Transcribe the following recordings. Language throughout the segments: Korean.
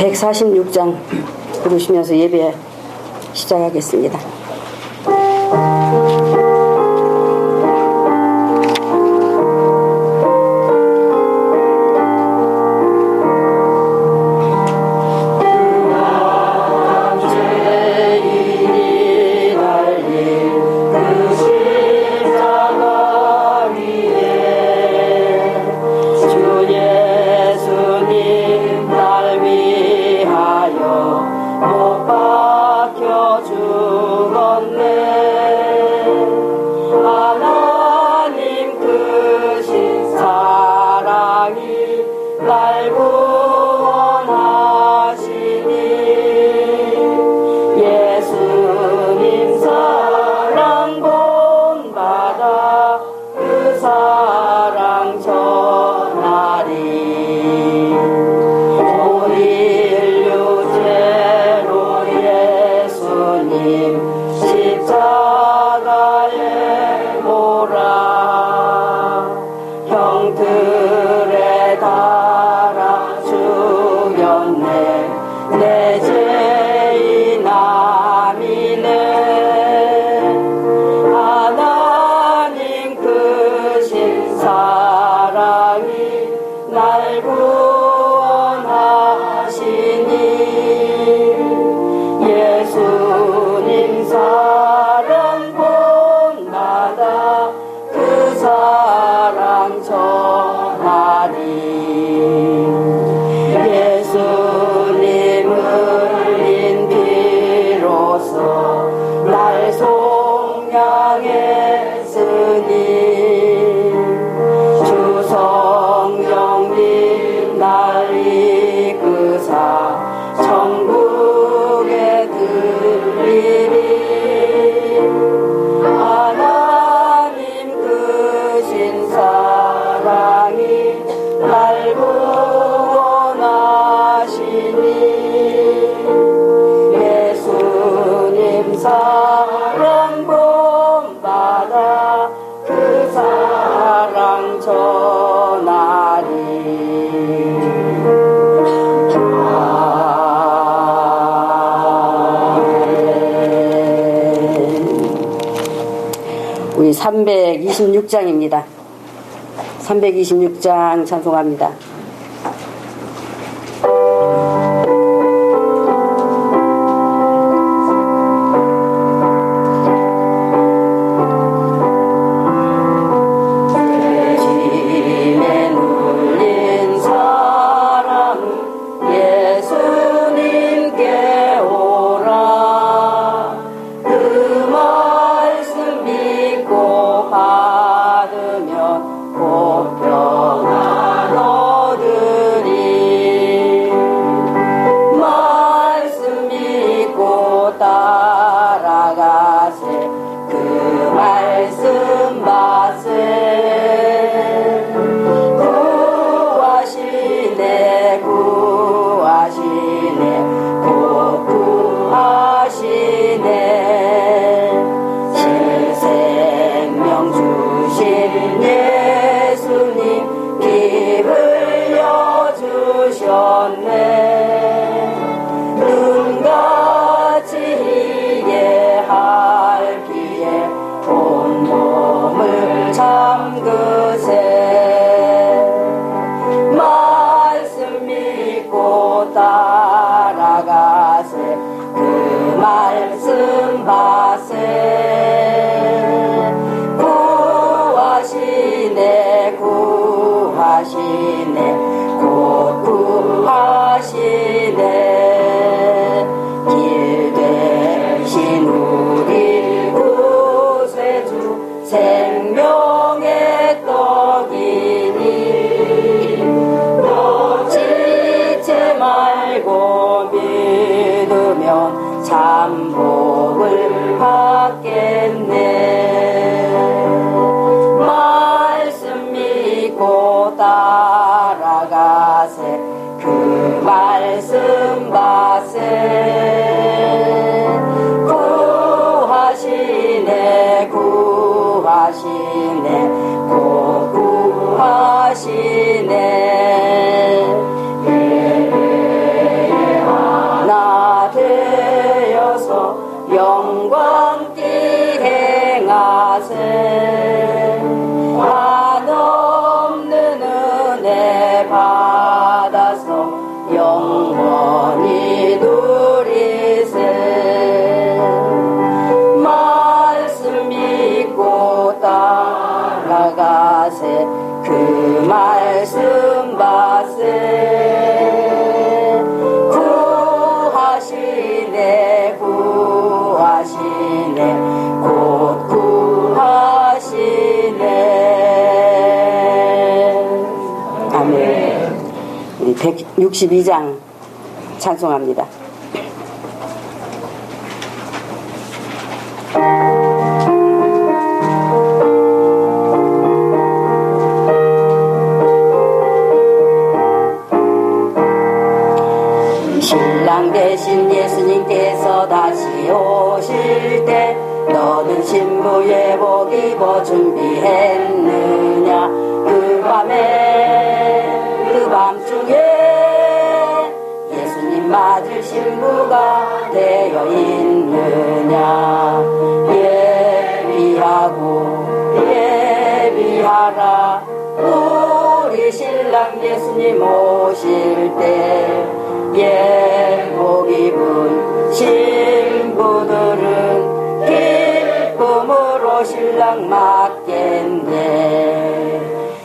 146장 부르시면서 예배 시작하겠습니다. 우리 326장입니다. 326장 찬송합니다. 구하시네 영원히 누리세. 말씀 믿고 따라가세. 그 말씀 받세. 구하시네 구하시네 곧 구하시네. 아멘. 162장 찬송합니다. 신랑 대신 예수님께서 다시 오실 때 너는 신부 예복 입어 준비했느냐. 그 밤에 그 밤중에 예수님 맞을 신부가 되어 있느냐. 예비하고 예비하라. 우리 신랑 예수님 오실 때 예복 입은 신부들은 기쁨으로 신랑 맞겠네.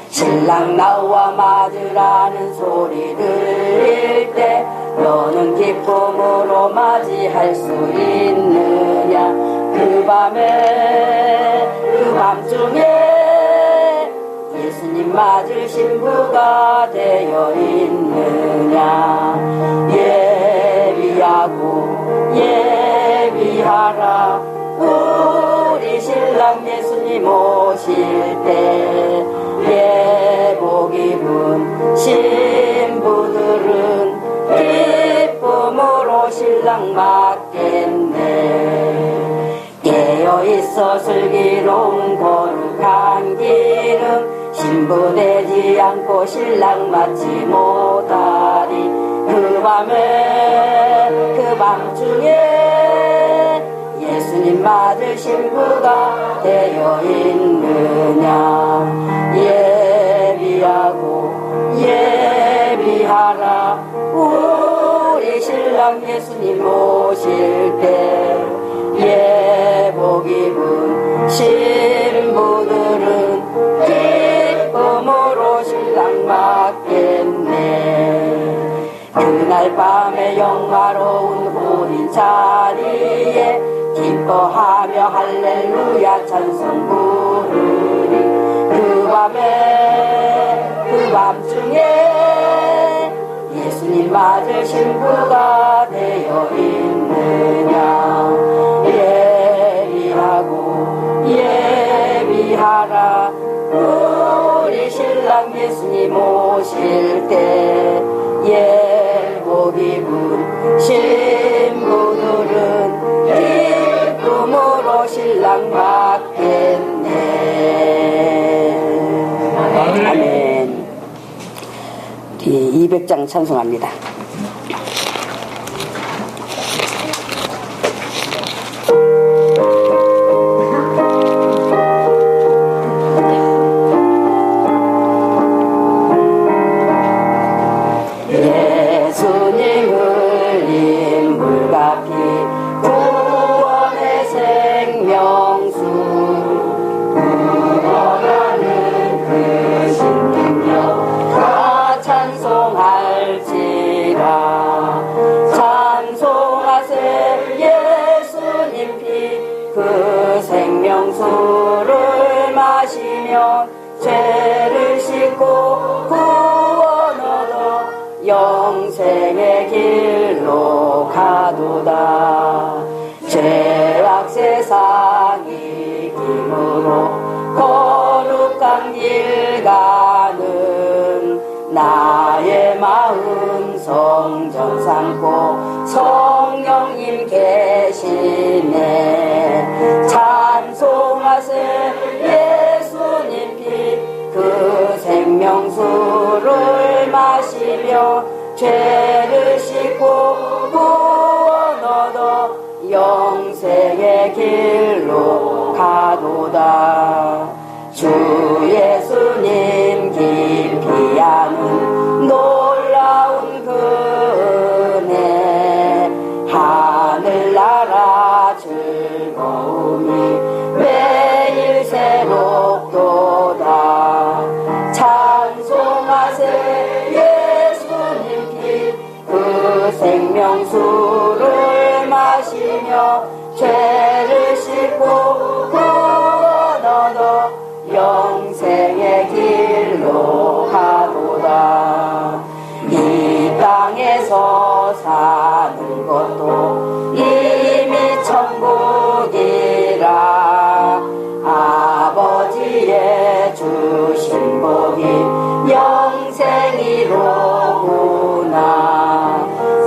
신랑 나와 맞으라는 소리 들릴 때 너는 기쁨으로 맞이할 수 있느냐. 그 밤에 그 밤중에 예수님 맞을 신부가 되어 있느냐. 예비하고 예비하라. 우리 신랑 예수님 오실 때 예복 입은 신부들은 기쁨으로 신랑 맞겠네. 깨어있어 슬기로운 거룩한 기름 신부 되지 않고 신랑 맞지 못하리. 그 밤에 그 밤중에 예수님 맞을 신부가 되어 있느냐. 예비하고 예비하라. 우리 신랑 예수님 오실 때 예복 입은 신부들은 기쁨으로 신랑 맞겠네. 그날 밤에 영화로운 혼인 자리에 기뻐하며 할렐루야 찬송 부르리. 그 밤에 그 밤중에 예수님 맞을 신부가 되어 있느냐. 예비하고 예비하라. 우리 신랑 예수님 오실 때 예복 입은 신부들은 기쁨으로 신랑 맞겠네. 아멘. 200장 찬송합니다. 생명수를 마시면 죄를 씻고 구원 얻어 영생의 길로 가도다. 죄악 세상이 힘으로 거룩한 길 가는 나의 마음 성전 삼고 성령님 계시네. 찬송하세 예수님 피 그 생명수를 마시며 죄를 씻고 구원 얻어 영생의 길로 가도다. 주 예수님 깊이 아는 놀라운 그 생명수를 마시며 죄를 씻고 구원 얻어 영생의 길로 가도다. 이 땅에서 사는 것도 이미 천국이라. 아버지의 주신 복이 영생이로구나.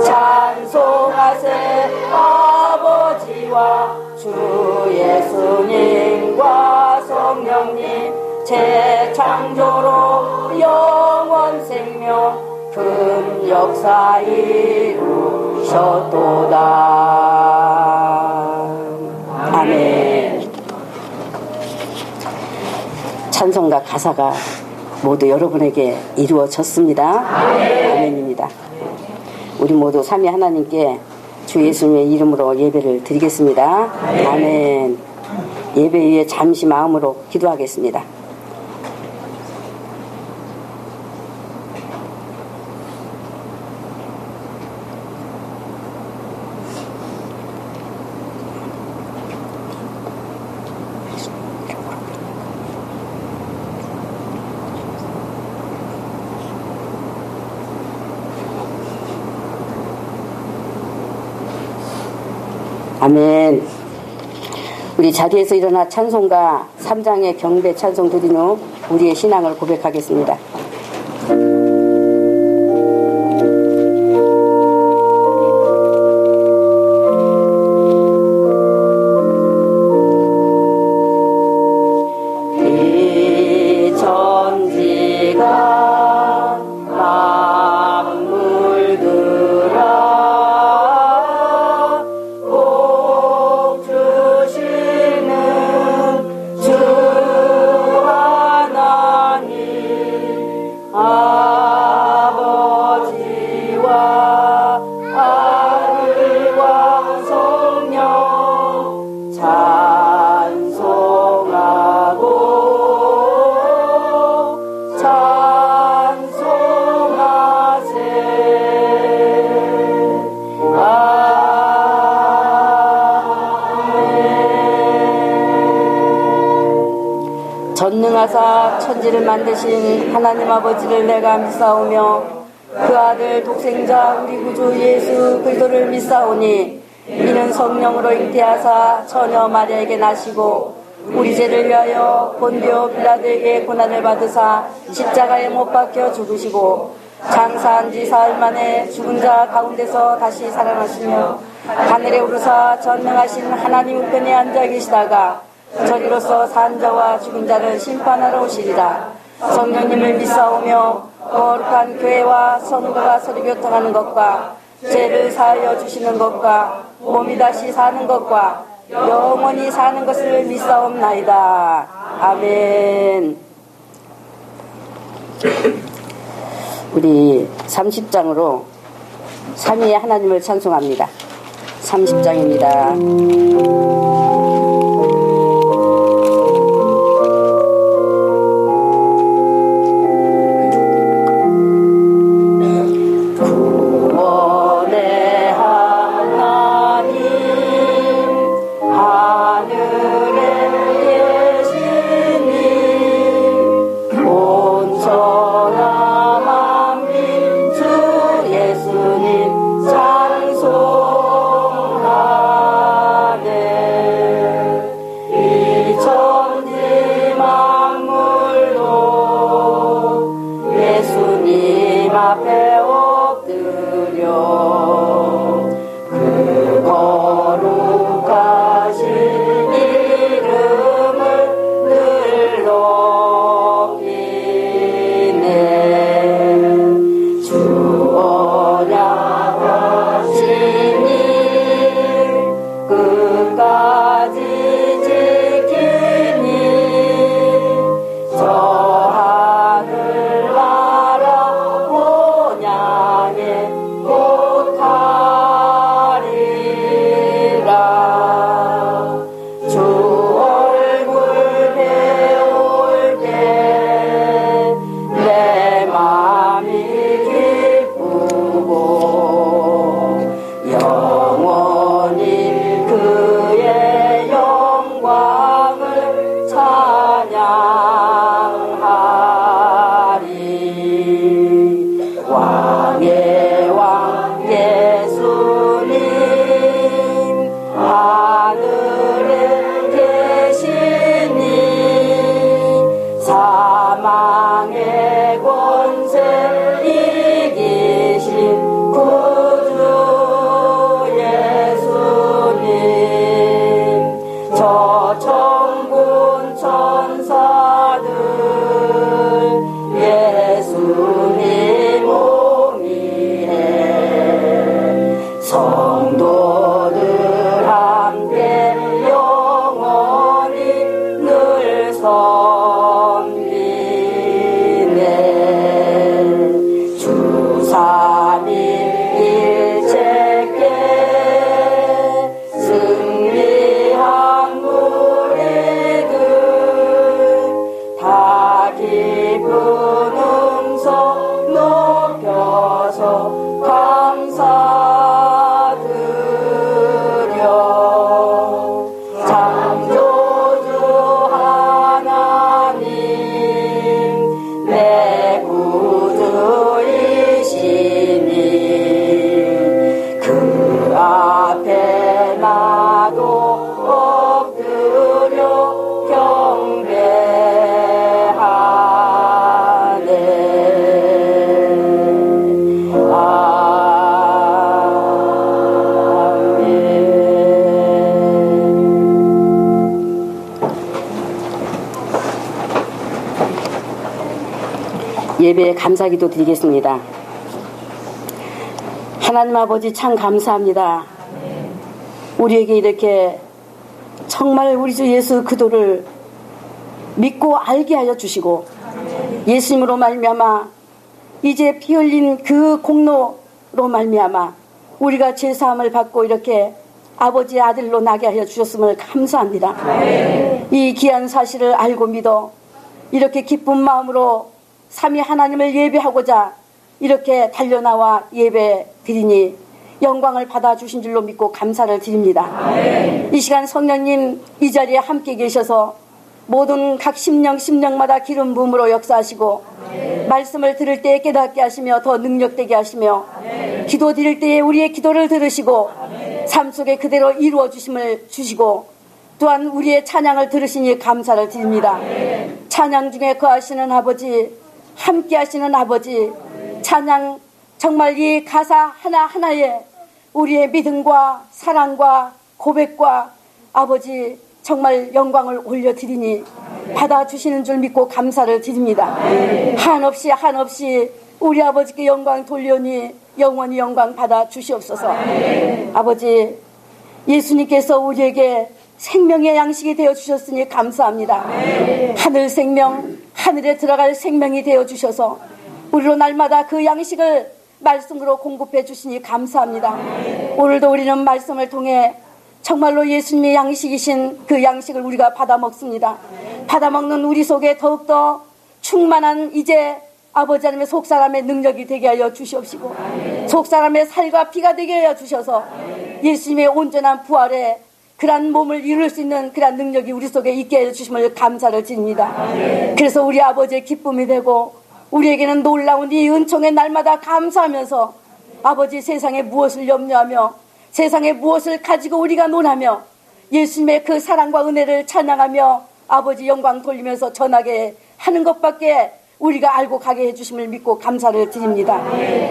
찬송하세 아버지와 주 예수님과 성령님, 재창조로 영원 생명 금 역사 이루셨도다. 아멘. 찬송가 가사가 모두 여러분에게 이루어졌습니다. 아멘입니다. 우리 모두 삼위 하나님께 주 예수님의 이름으로 예배를 드리겠습니다. 아멘. 예배 위에 잠시 마음으로 기도하겠습니다. 아멘. 우리 자리에서 일어나 찬송가 3장의 경배 찬송 드린 후 우리의 신앙을 고백하겠습니다. 이 천지가 전능하사 천지를 만드신 하나님 아버지를 내가 믿사오며 그 아들 독생자 우리 구주 예수 그리스도를 믿사오니 이는 성령으로 잉태하사 처녀 마리아에게 나시고 우리 죄를 위하여 본디오 빌라도에게 고난을 받으사 십자가에 못 박혀 죽으시고 장사한 지 사흘 만에 죽은 자 가운데서 다시 살아나시며 하늘에 오르사 전능하신 하나님 우편에 앉아 계시다가 저리로서 산 자와 죽은 자를 심판하러 오시리라. 성령님을 믿사오며 거룩한 교회와 성도가 서로 교통하는 것과 죄를 사하여 주시는 것과 몸이 다시 사는 것과 영원히 사는 것을 믿사옵나이다. 아멘. 우리 30장으로 삼위의 하나님을 찬송합니다. 30장입니다. 예수님 찬송하네. 예배에 감사기도 드리겠습니다. 하나님 아버지 참 감사합니다. 우리에게 이렇게 정말 우리 주 예수 그도를 믿고 알게 하여 주시고 예수님으로 말미암아 이제 피 흘린 그 공로로 말미암아 우리가 죄사함을 받고 이렇게 아버지의 아들로 나게 하여 주셨음을 감사합니다. 이 귀한 사실을 알고 믿어 이렇게 기쁜 마음으로 삼위 하나님을 예배하고자 이렇게 달려나와 예배 드리니 영광을 받아주신 줄로 믿고 감사를 드립니다. 이 시간 성령님 이 자리에 함께 계셔서 모든 각 심령마다 기름 부음으로 역사하시고 말씀을 들을 때에 깨닫게 하시며 더 능력되게 하시며 기도 드릴 때에 우리의 기도를 들으시고 삶 속에 그대로 이루어 주심을 주시고 또한 우리의 찬양을 들으시니 감사를 드립니다. 찬양 중에 거하시는 아버지, 함께 하시는 아버지, 찬양 정말 이 가사 하나하나에 우리의 믿음과 사랑과 고백과 아버지 정말 영광을 올려드리니 받아주시는 줄 믿고 감사를 드립니다. 한없이 우리 아버지께 영광 돌려니 영원히 영광 받아주시옵소서. 아버지 예수님께서 우리에게 생명의 양식이 되어주셨으니 감사합니다. 하늘 생명, 하늘에 들어갈 생명이 되어주셔서 우리로 날마다 그 양식을 말씀으로 공급해 주시니 감사합니다. 오늘도 우리는 말씀을 통해 정말로 예수님의 양식이신 그 양식을 우리가 받아 먹습니다. 받아 먹는 우리 속에 더욱더 충만한 이제 아버지 하나님의 속사람의 능력이 되게 하여 주시옵시고 속사람의 살과 피가 되게 하여 주셔서 예수님의 온전한 부활에 그러한 몸을 이룰 수 있는 그러한 능력이 우리 속에 있게 하여 주심을 감사를 드립니다. 그래서 우리 아버지의 기쁨이 되고 우리에게는 놀라운 이 은총의 날마다 감사하면서 아버지 세상에 무엇을 염려하며 세상에 무엇을 가지고 우리가 논하며 예수님의 그 사랑과 은혜를 찬양하며 아버지 영광 돌리면서 전하게 하는 것밖에 우리가 알고 가게 해주심을 믿고 감사를 드립니다.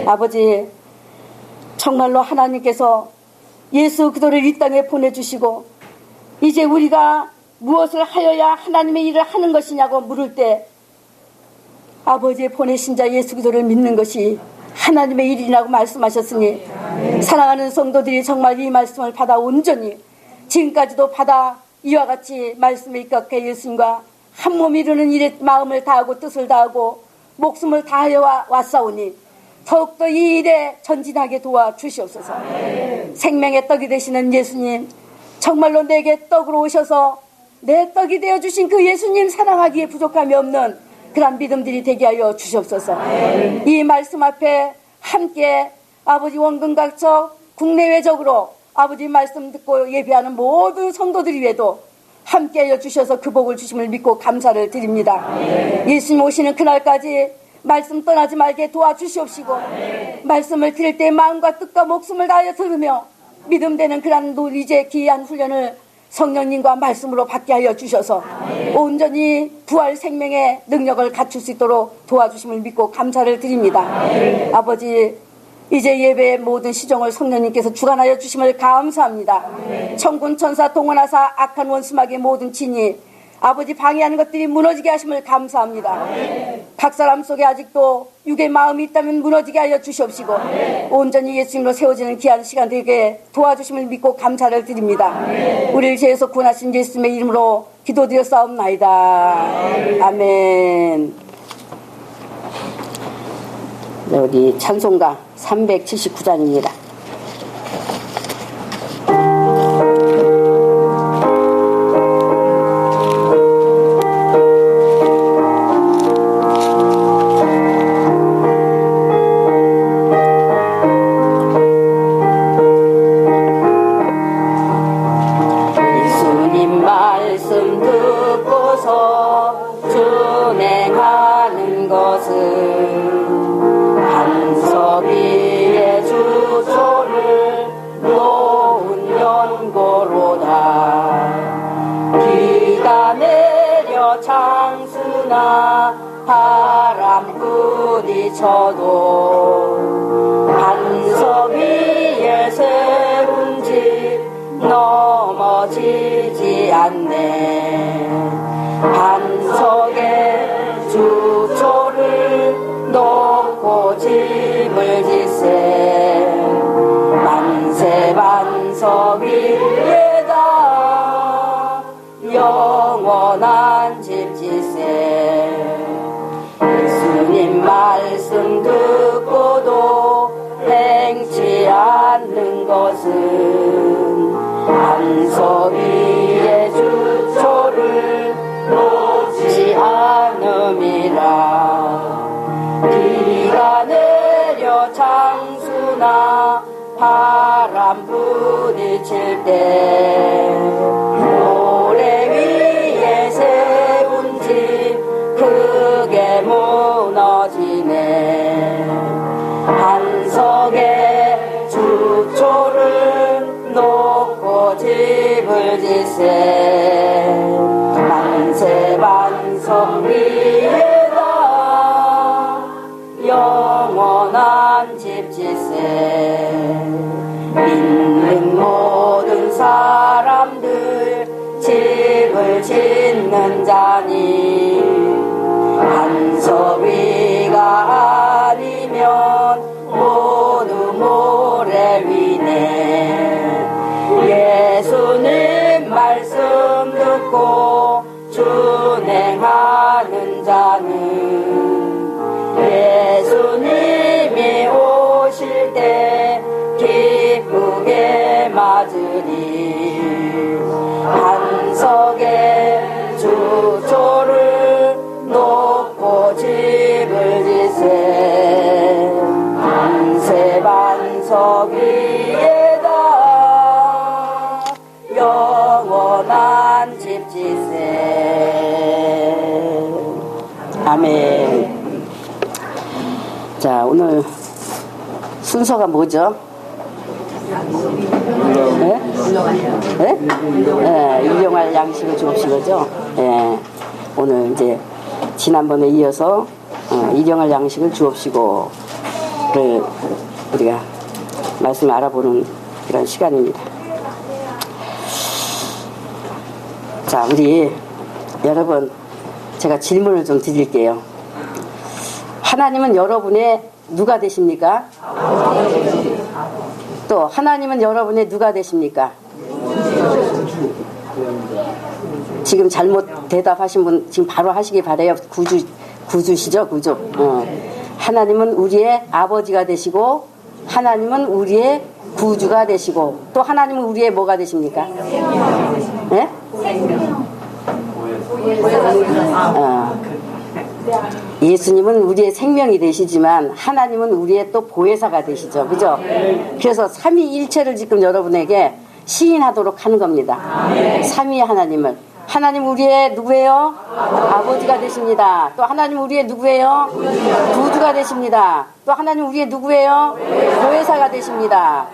아버지 정말로 하나님께서 예수 그리스도를 이 땅에 보내주시고 이제 우리가 무엇을 하여야 하나님의 일을 하는 것이냐고 물을 때 아버지의 보내신 자 예수 그리스도를 믿는 것이 하나님의 일이라고 말씀하셨으니 사랑하는 성도들이 정말 이 말씀을 받아 온전히 지금까지도 받아 이와 같이 말씀에 입각해 예수님과 한 몸 이루는 일에 마음을 다하고 뜻을 다하고 목숨을 다하여 왔사오니 더욱더 이 일에 전진하게 도와주시옵소서. 생명의 떡이 되시는 예수님 정말로 내게 떡으로 오셔서 내 떡이 되어주신 그 예수님 사랑하기에 부족함이 없는 그런 믿음들이 되게 하여 주시옵소서. 이 말씀 앞에 함께 아버지 원근각적 국내외적으로 아버지 말씀 듣고 예배하는 모든 성도들이 외에도 함께 하여 주셔서 그 복을 주심을 믿고 감사를 드립니다. 예수님 오시는 그날까지 말씀 떠나지 말게 도와주시옵시고 말씀을 들을 때 마음과 뜻과 목숨을 다하여 들으며 믿음되는 그런 이제 귀한 훈련을 성령님과 말씀으로 받게 하여 주셔서 온전히 부활 생명의 능력을 갖출 수 있도록 도와주심을 믿고 감사를 드립니다. 아버지 이제 예배의 모든 시종을 성령님께서 주관하여 주심을 감사합니다. 천군 천사 동원하사 악한 원수마귀의 모든 진이 아버지 방해하는 것들이 무너지게 하심을 감사합니다. 각 사람 속에 아직도 육의 마음이 있다면 무너지게 하여 주시옵시고 온전히 예수님으로 세워지는 귀한 시간 되게 도와주심을 믿고 감사를 드립니다. 우리를 죄에서 구원하신 예수님의 이름으로 기도드렸사옵나이다. 아멘. 우리 찬송가 379장입니다. 예수님 말씀 듣고서 준행하는 것은 반석 위에 주소를 놓은 연고로다. 비가 내려 장수나 바람 부딪혀도 반석 위에 세운 집 넘어지지 않네. 반석에 주소를 것은 반석 위에 주초를 놓지 않음이라. 비가 내려 장수나 바람 부딪힐 때 모래 위에 세운 집 크게 무너지네. 반석에 주초를 놓고 집을 짓세. 만세 반석 위에다 영원한 집 짓세. 믿는 모든 사람들 집을 짓는 자니 반석 위가 아니면 모두 모래 위네. 예수님 말씀 듣고 준행하는 자는 예수님이 오실 때 기쁘게 맞으리. 반석에 주초를 놓고 집을 짓세. 만세 반석 위에다 영원한 집 짓세. 아멘. 자, 오늘 순서가 뭐죠? 네? 네? 네, 일용할 양식을 주옵시고죠. 네, 오늘 이제 지난번에 이어서 일용할 양식을 주옵시고를 우리가 말씀을 알아보는 그런 시간입니다. 자, 우리 여러분, 제가 질문을 좀 드릴게요. 하나님은 여러분의 누가 되십니까? 또 하나님은 여러분의 누가 되십니까? 지금 잘못 대답하신 분 지금 바로 하시기 바라요. 구주시죠, 구주. 하나님은 우리의 아버지가 되시고 하나님은 우리의 구주가 되시고 또 하나님은 우리의 뭐가 되십니까? 네? 예수님은 우리의 생명이 되시지만 하나님은 우리의 또 보혜사가 되시죠. 그죠? 그래서 삼위일체를 지금 여러분에게 시인하도록 하는 겁니다. 삼위 하나님을. 하나님 우리의 누구예요? 아버지가 되십니다. 또 하나님 우리의 누구예요? 구주가 되십니다. 또 하나님 우리의 누구예요? 보혜사가 되십니다.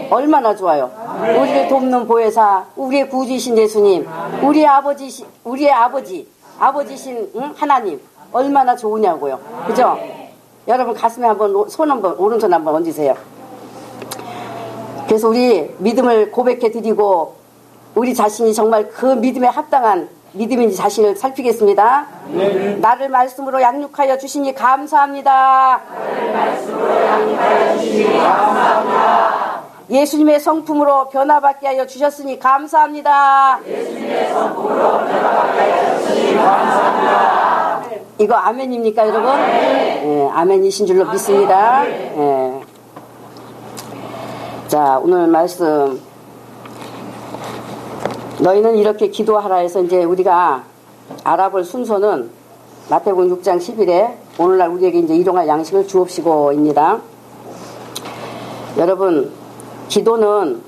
얼마나 좋아요. 우리를 돕는 보혜사, 우리의 구주이신 예수님, 우리의 아버지신 하나님, 얼마나 좋으냐고요. 그죠? 여러분 가슴에 한번 오른손 한번 얹으세요. 그래서 우리 믿음을 고백해 드리고 우리 자신이 정말 그 믿음에 합당한 믿음인지 자신을 살피겠습니다. 네. 나를 말씀으로 양육하여 주시니 감사합니다. 예수님의 성품으로 변화받게 하여 주셨으니 감사합니다. 이거 아멘입니까, 여러분? 네, 아멘이신 줄로 믿습니다. 네. 자, 오늘 말씀. 너희는 이렇게 기도하라 해서 이제 우리가 알아볼 순서는 마태복음 6장 10일에 오늘날 우리에게 이제 일용할 양식을 주옵시고입니다. 여러분, 기도는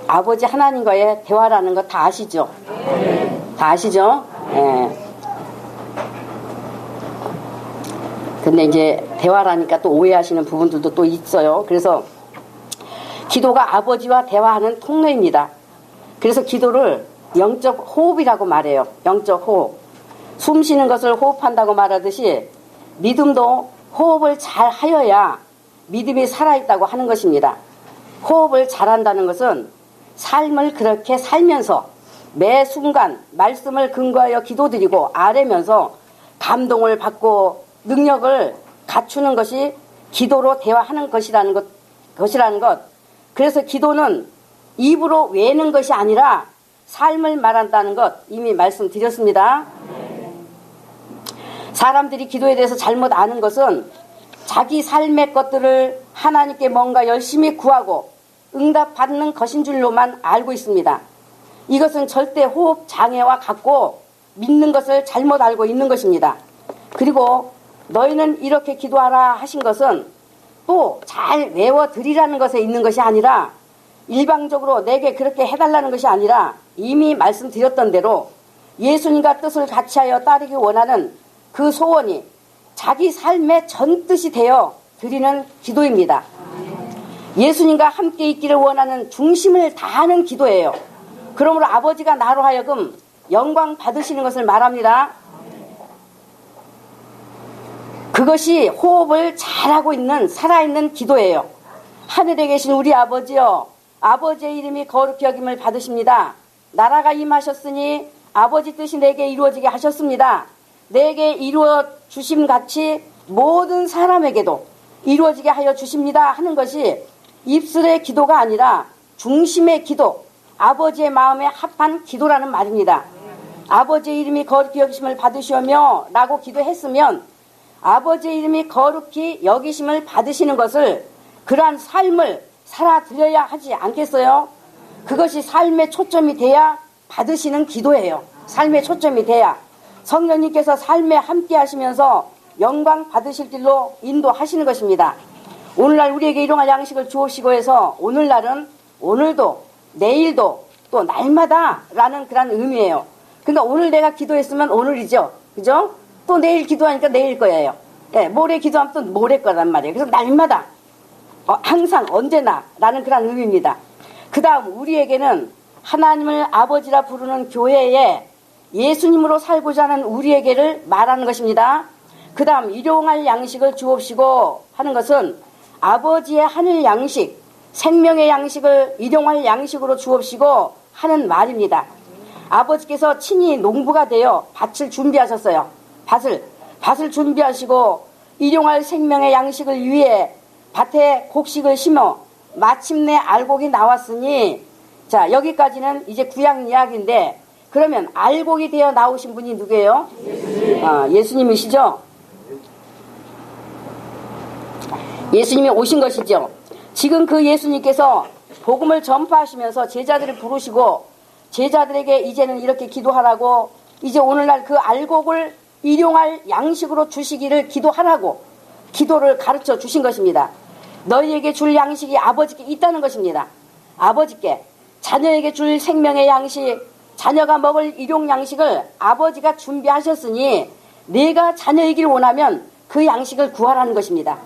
아버지 하나님과의 대화라는 거 다 아시죠? 다 아시죠? 예. 근데 이제 대화라니까 또 오해하시는 부분들도 또 있어요. 그래서 기도가 아버지와 대화하는 통로입니다. 그래서 기도를 영적 호흡이라고 말해요. 영적 호흡. 숨 쉬는 것을 호흡한다고 말하듯이 믿음도 호흡을 잘 하여야 믿음이 살아있다고 하는 것입니다. 호흡을 잘한다는 것은 삶을 그렇게 살면서 매 순간 말씀을 근거하여 기도드리고 아뢰면서 감동을 받고 능력을 갖추는 것이 기도로 대화하는 것이라는 것. 그래서 기도는 입으로 외는 것이 아니라 삶을 말한다는 것 이미 말씀드렸습니다. 사람들이 기도에 대해서 잘못 아는 것은 자기 삶의 것들을 하나님께 뭔가 열심히 구하고 응답받는 것인 줄로만 알고 있습니다. 이것은 절대 호흡 장애와 같고 믿는 것을 잘못 알고 있는 것입니다. 그리고 너희는 이렇게 기도하라 하신 것은 또 잘 외워드리라는 것에 있는 것이 아니라 일방적으로 내게 그렇게 해달라는 것이 아니라 이미 말씀드렸던 대로 예수님과 뜻을 같이하여 따르기 원하는 그 소원이 자기 삶의 전뜻이 되어 드리는 기도입니다. 예수님과 함께 있기를 원하는 중심을 다하는 기도예요. 그러므로 아버지가 나로 하여금 영광 받으시는 것을 말합니다. 그것이 호흡을 잘하고 있는 살아있는 기도예요. 하늘에 계신 우리 아버지여, 아버지의 이름이 거룩히 여김을 받으십니다. 나라가 임하셨으니 아버지 뜻이 내게 이루어지게 하셨습니다. 내게 이루어 주심같이 모든 사람에게도 이루어지게 하여 주십니다 하는 것이 입술의 기도가 아니라 중심의 기도, 아버지의 마음에 합한 기도라는 말입니다. 아버지의 이름이 거룩히 여기심을 받으시오며 라고 기도했으면 아버지의 이름이 거룩히 여기심을 받으시는 것을, 그러한 삶을 살아드려야 하지 않겠어요? 그것이 삶의 초점이 돼야 받으시는 기도예요. 삶의 초점이 돼야 성령님께서 삶에 함께 하시면서 영광 받으실 길로 인도하시는 것입니다. 오늘날 우리에게 일용할 양식을 주옵시고 해서 오늘날은 오늘도 내일도 또 날마다 라는 그런 의미예요. 그러니까 오늘 내가 기도했으면 오늘이죠. 그죠? 또 내일 기도하니까 내일 거예요. 예, 모레 기도하면 또 모레 거란 말이에요. 그래서 날마다 항상 언제나 라는 그런 의미입니다. 그 다음 우리에게는 하나님을 아버지라 부르는 교회에 예수님으로 살고자 하는 우리에게를 말하는 것입니다. 그 다음 일용할 양식을 주옵시고 하는 것은 아버지의 하늘 양식, 생명의 양식을 일용할 양식으로 주옵시고 하는 말입니다. 아버지께서 친히 농부가 되어 밭을 준비하셨어요. 밭을 준비하시고 일용할 생명의 양식을 위해 밭에 곡식을 심어 마침내 알곡이 나왔으니, 자, 여기까지는 이제 구약 이야기인데, 그러면 알곡이 되어 나오신 분이 누구예요? 예수님이시죠? 예수님이 오신 것이죠. 지금 그 예수님께서 복음을 전파하시면서 제자들을 부르시고 제자들에게 이제는 이렇게 기도하라고, 이제 오늘날 그 알곡을 일용할 양식으로 주시기를 기도하라고 기도를 가르쳐 주신 것입니다. 너희에게 줄 양식이 아버지께 있다는 것입니다. 아버지께 자녀에게 줄 생명의 양식, 자녀가 먹을 일용 양식을 아버지가 준비하셨으니 내가 자녀이길 원하면 그 양식을 구하라는 것입니다.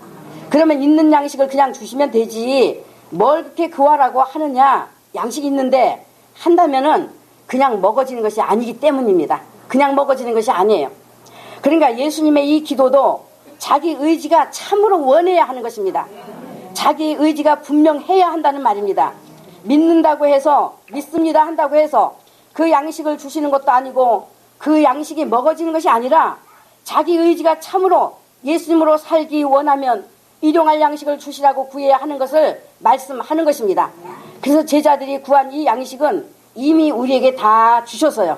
그러면 있는 양식을 그냥 주시면 되지 뭘 그렇게 구하라고 하느냐. 양식이 있는데 한다면은 그냥 먹어지는 것이 아니기 때문입니다. 그냥 먹어지는 것이 아니에요. 그러니까 예수님의 이 기도도 자기 의지가 참으로 원해야 하는 것입니다. 자기 의지가 분명해야 한다는 말입니다. 믿는다고 해서, 믿습니다 한다고 해서 그 양식을 주시는 것도 아니고 그 양식이 먹어지는 것이 아니라 자기 의지가 참으로 예수님으로 살기 원하면 일용할 양식을 주시라고 구해야 하는 것을 말씀하는 것입니다. 그래서 제자들이 구한 이 양식은 이미 우리에게 다 주셔서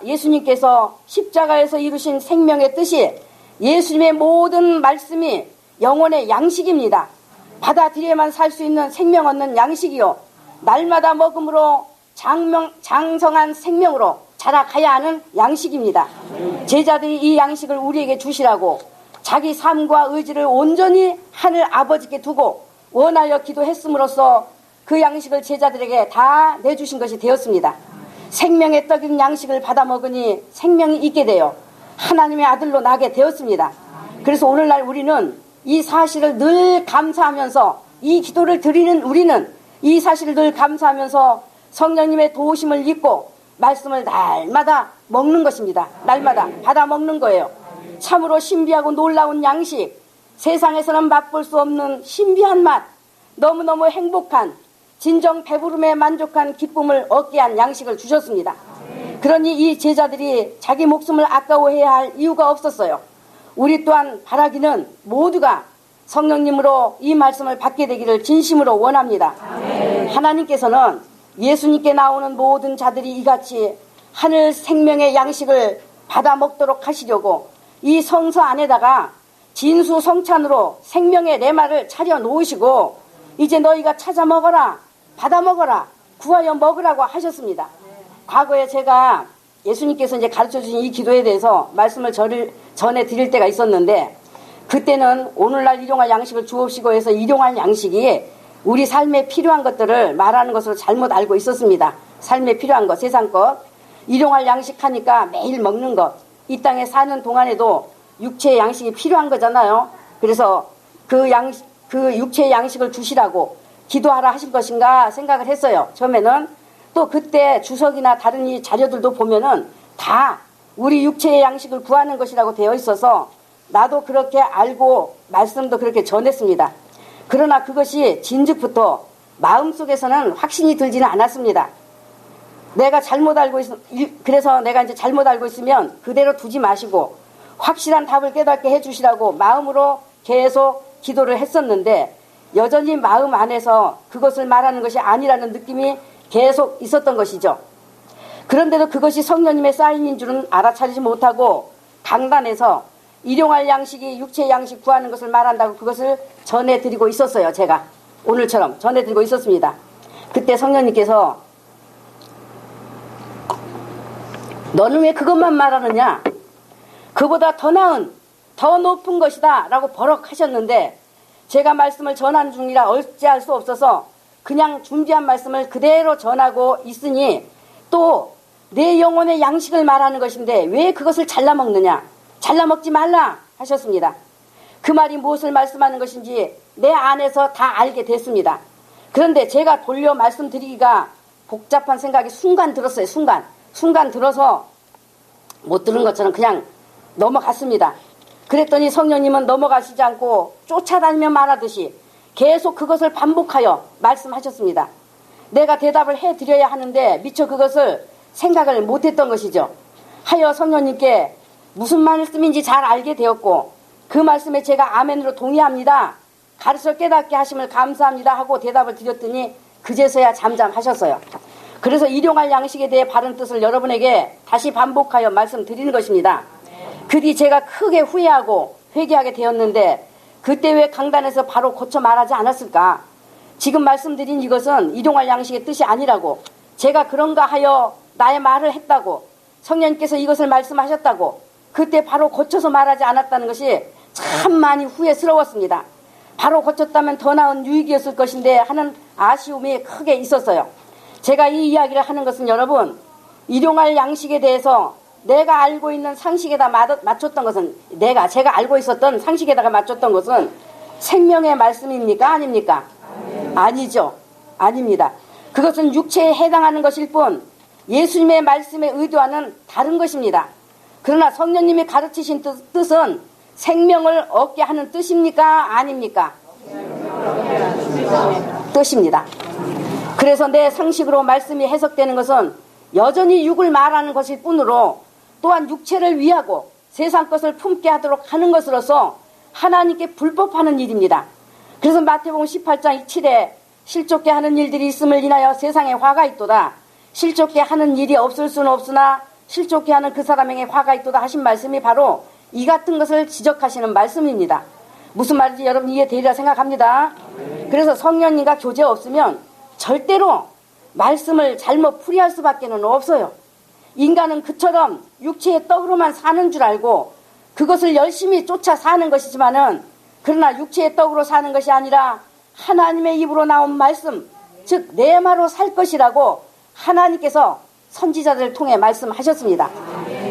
예수님께서 십자가에서 이루신 생명의 뜻이 예수님의 모든 말씀이 영혼의 양식입니다. 받아들여야만 살 수 있는 생명 얻는 양식이요, 날마다 먹음으로 장성한 생명으로 자라가야 하는 양식입니다. 제자들이 이 양식을 우리에게 주시라고 자기 삶과 의지를 온전히 하늘 아버지께 두고 원하여 기도했음으로써 그 양식을 제자들에게 다 내주신 것이 되었습니다. 생명의 떡인 양식을 받아 먹으니 생명이 있게 되어 하나님의 아들로 나게 되었습니다. 그래서 오늘날 우리는 이 사실을 늘 감사하면서, 이 기도를 드리는 우리는 이 사실을 늘 감사하면서 성령님의 도우심을 입고 말씀을 날마다 먹는 것입니다. 날마다 받아 먹는 거예요. 참으로 신비하고 놀라운 양식, 세상에서는 맛볼 수 없는 신비한 맛, 너무너무 행복한, 진정 배부름에 만족한 기쁨을 얻게 한 양식을 주셨습니다. 그러니 이 제자들이 자기 목숨을 아까워해야 할 이유가 없었어요. 우리 또한 바라기는 모두가 성령님으로 이 말씀을 받게 되기를 진심으로 원합니다. 하나님께서는 예수님께 나오는 모든 자들이 이같이 하늘 생명의 양식을 받아 먹도록 하시려고 이 성서 안에다가 진수성찬으로 생명의 레마를 차려 놓으시고 이제 너희가 찾아 먹어라, 받아 먹어라, 구하여 먹으라고 하셨습니다. 과거에 제가 예수님께서 이제 가르쳐 주신 이 기도에 대해서 말씀을 전해 드릴 때가 있었는데, 그때는 오늘날 일용할 양식을 주옵시고 해서 일용할 양식이 우리 삶에 필요한 것들을 말하는 것으로 잘못 알고 있었습니다. 삶에 필요한 것, 세상 것. 일용할 양식 하니까 매일 먹는 것. 이 땅에 사는 동안에도 육체의 양식이 필요한 거잖아요. 그래서 그 육체의 양식을 주시라고 기도하라 하신 것인가 생각을 했어요. 처음에는. 또 그때 주석이나 다른 이 자료들도 보면은 다 우리 육체의 양식을 구하는 것이라고 되어 있어서 나도 그렇게 알고 말씀도 그렇게 전했습니다. 그러나 그것이 진즉부터 마음속에서는 확신이 들지는 않았습니다. 그래서 내가 이제 잘못 알고 있으면 그대로 두지 마시고 확실한 답을 깨닫게 해주시라고 마음으로 계속 기도를 했었는데, 여전히 마음 안에서 그것을 말하는 것이 아니라는 느낌이 계속 있었던 것이죠. 그런데도 그것이 성령님의 사인인 줄은 알아차리지 못하고 강단에서 일용할 양식이 육체의 양식 구하는 것을 말한다고 그것을 전해드리고 있었어요. 제가 오늘처럼 전해드리고 있었습니다. 그때 성령님께서 너는 왜 그것만 말하느냐, 그보다 더 나은 더 높은 것이다 라고 버럭하셨는데, 제가 말씀을 전하는 중이라 어찌할 수 없어서 그냥 준비한 말씀을 그대로 전하고 있으니, 또 내 영혼의 양식을 말하는 것인데 왜 그것을 잘라 먹느냐, 잘라 먹지 말라 하셨습니다. 그 말이 무엇을 말씀하는 것인지 내 안에서 다 알게 됐습니다. 그런데 제가 돌려 말씀드리기가 복잡한 생각이 순간 들었어요. 순간 들어서 못 들은 것처럼 그냥 넘어갔습니다. 그랬더니 성령님은 넘어가시지 않고 쫓아다니며 말하듯이 계속 그것을 반복하여 말씀하셨습니다. 내가 대답을 해드려야 하는데 미처 그것을 생각을 못했던 것이죠. 하여 성령님께 무슨 말씀인지 잘 알게 되었고, 그 말씀에 제가 아멘으로 동의합니다, 가르쳐 깨닫게 하심을 감사합니다 하고 대답을 드렸더니 그제서야 잠잠하셨어요. 그래서 일용할 양식에 대해 바른 뜻을 여러분에게 다시 반복하여 말씀드리는 것입니다. 그 뒤 제가 크게 후회하고 회개하게 되었는데, 그때 왜 강단에서 바로 고쳐 말하지 않았을까? 지금 말씀드린 이것은 일용할 양식의 뜻이 아니라고, 제가 그런가 하여 나의 말을 했다고, 성령님께서 이것을 말씀하셨다고 그때 바로 고쳐서 말하지 않았다는 것이 참 많이 후회스러웠습니다. 바로 고쳤다면 더 나은 유익이었을 것인데 하는 아쉬움이 크게 있었어요. 제가 이 이야기를 하는 것은 여러분, 일용할 양식에 대해서 내가 알고 있는 상식에다 맞췄던 것은, 제가 알고 있었던 상식에다가 맞췄던 것은 생명의 말씀입니까? 아닙니까? 아니죠. 아닙니다. 그것은 육체에 해당하는 것일 뿐 예수님의 말씀의 의도와는 다른 것입니다. 그러나 성령님이 가르치신 뜻은 생명을 얻게 하는 뜻입니까? 아닙니까? 뜻입니다. 그래서 내 상식으로 말씀이 해석되는 것은 여전히 육을 말하는 것일 뿐으로, 또한 육체를 위하고 세상 것을 품게 하도록 하는 것으로서 하나님께 불법하는 일입니다. 그래서 마태복음 18장 7에 실족게 하는 일들이 있음을 인하여 세상에 화가 있도다, 실족게 하는 일이 없을 수는 없으나 실족게 하는 그 사람에게 화가 있도다 하신 말씀이 바로 이 같은 것을 지적하시는 말씀입니다. 무슨 말인지 여러분 이해되리라 생각합니다. 그래서 성령님과 교제 없으면 절대로 말씀을 잘못 풀이할 수밖에 없어요. 인간은 그처럼 육체의 떡으로만 사는 줄 알고 그것을 열심히 쫓아 사는 것이지만은, 그러나 육체의 떡으로 사는 것이 아니라 하나님의 입으로 나온 말씀, 즉 내 말로 살 것이라고 하나님께서 선지자들을 통해 말씀하셨습니다.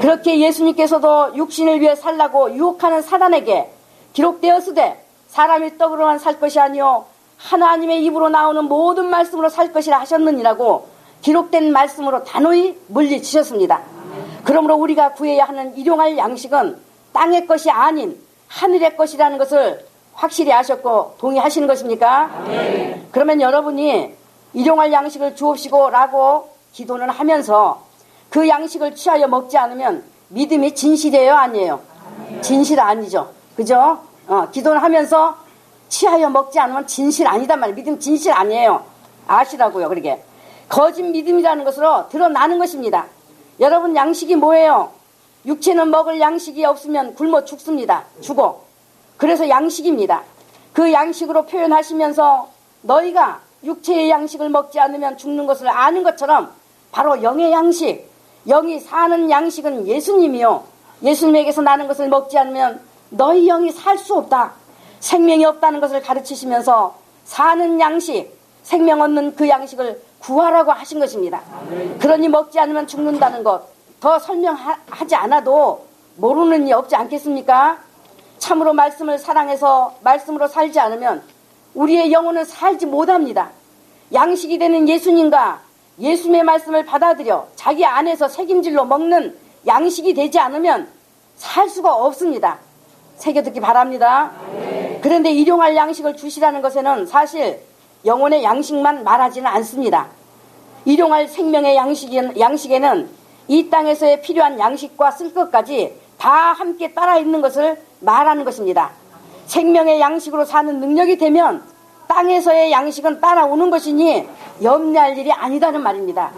그렇게 예수님께서도 육신을 위해 살라고 유혹하는 사단에게 기록되었으되 사람이 떡으로만 살 것이 아니요 하나님의 입으로 나오는 모든 말씀으로 살 것이라 하셨느니라고 기록된 말씀으로 단호히 물리치셨습니다. 그러므로 우리가 구해야 하는 일용할 양식은 땅의 것이 아닌 하늘의 것이라는 것을 확실히 아셨고 동의하시는 것입니까? 네. 그러면 여러분이 일용할 양식을 주옵시고 라고 기도는 하면서 그 양식을 취하여 먹지 않으면 믿음이 진실이에요? 아니에요? 진실 아니죠. 그죠? 기도를 하면서 취하여 먹지 않으면 진실 아니단 말이에요. 믿음 진실 아니에요. 아시라고요. 그러게 거짓 믿음이라는 것으로 드러나는 것입니다. 여러분, 양식이 뭐예요? 육체는 먹을 양식이 없으면 굶어 죽습니다. 죽어. 그래서 양식입니다. 그 양식으로 표현하시면서 너희가 육체의 양식을 먹지 않으면 죽는 것을 아는 것처럼 바로 영의 양식, 영이 사는 양식은 예수님이요. 예수님에게서 나는 것을 먹지 않으면 너희 영이 살 수 없다. 생명이 없다는 것을 가르치시면서 사는 양식, 생명 얻는 그 양식을 구하라고 하신 것입니다. 그러니 먹지 않으면 죽는다는 것 더 설명하지 않아도 모르는 이 없지 않겠습니까? 참으로 말씀을 사랑해서 말씀으로 살지 않으면 우리의 영혼은 살지 못합니다. 양식이 되는 예수님과 예수님의 말씀을 받아들여 자기 안에서 새김질로 먹는 양식이 되지 않으면 살 수가 없습니다. 새겨듣기 바랍니다. 그런데 일용할 양식을 주시라는 것에는 사실 영혼의 양식만 말하지는 않습니다. 일용할 생명의 양식에는 이 땅에서의 필요한 양식과 쓸 것까지 다 함께 따라 있는 것을 말하는 것입니다. 생명의 양식으로 사는 능력이 되면 땅에서의 양식은 따라오는 것이니 염려할 일이 아니다는 말입니다.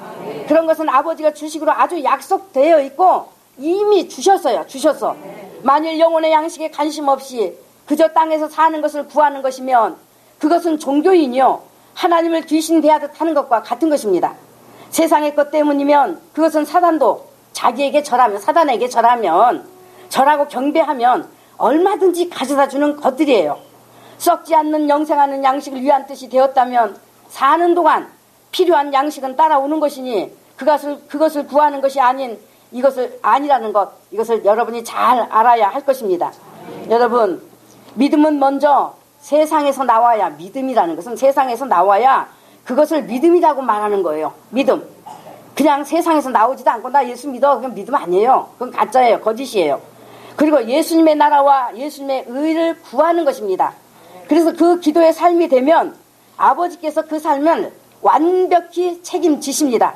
그런 것은 아버지가 주식으로 아주 약속되어 있고 이미 주셨어요. 주셨어. 만일 영혼의 양식에 관심 없이 그저 땅에서 사는 것을 구하는 것이면 그것은 종교인이요 하나님을 귀신 대하듯 하는 것과 같은 것입니다. 세상의 것 때문이면 그것은 사단도 자기에게 절하면, 사단에게 절하고 경배하면 얼마든지 가져다 주는 것들이에요. 썩지 않는 영생하는 양식을 위한 뜻이 되었다면 사는 동안 필요한 양식은 따라오는 것이니 그것을 구하는 것이 아니라는 것, 이것을 여러분이 잘 알아야 할 것입니다. 여러분, 믿음은 먼저 세상에서 나와야, 믿음이라는 것은 세상에서 나와야 그것을 믿음이라고 말하는 거예요. 믿음. 그냥 세상에서 나오지도 않고 나 예수 믿어. 그건 믿음 아니에요. 그건 가짜예요. 거짓이에요. 그리고 예수님의 나라와 예수님의 의를 구하는 것입니다. 그래서 그 기도의 삶이 되면 아버지께서 그 삶을 완벽히 책임지십니다.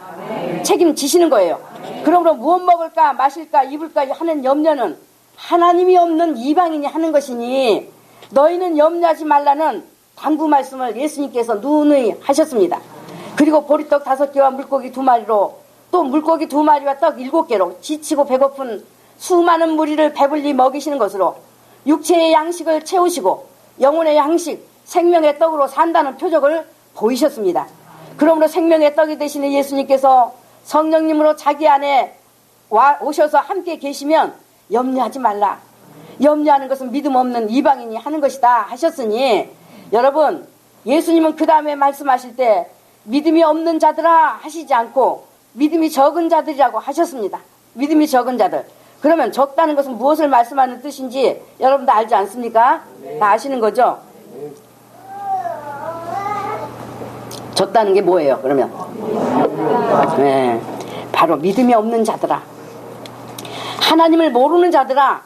책임지시는 거예요. 그러므로 무엇 먹을까 마실까 입을까 하는 염려는 하나님이 없는 이방인이 하는 것이니 너희는 염려하지 말라는 당부 말씀을 예수님께서 누누이 하셨습니다. 그리고 보리떡 5개와 물고기 2마리로 또 물고기 2마리와 떡 7개로 지치고 배고픈 수많은 무리를 배불리 먹이시는 것으로 육체의 양식을 채우시고 영혼의 양식, 생명의 떡으로 산다는 표적을 보이셨습니다. 그러므로 생명의 떡이 되시는 예수님께서 성령님으로 자기 안에 오셔서 함께 계시면 염려하지 말라. 염려하는 것은 믿음 없는 이방인이 하는 것이다 하셨으니 여러분, 예수님은 그 다음에 말씀하실 때 믿음이 없는 자들아 하시지 않고 믿음이 적은 자들이라고 하셨습니다. 믿음이 적은 자들. 그러면 적다는 것은 무엇을 말씀하는 뜻인지 여러분도 알지 않습니까? 다 아시는 거죠? 적다는 게 뭐예요, 그러면? 네, 바로 믿음이 없는 자들아. 하나님을 모르는 자들아,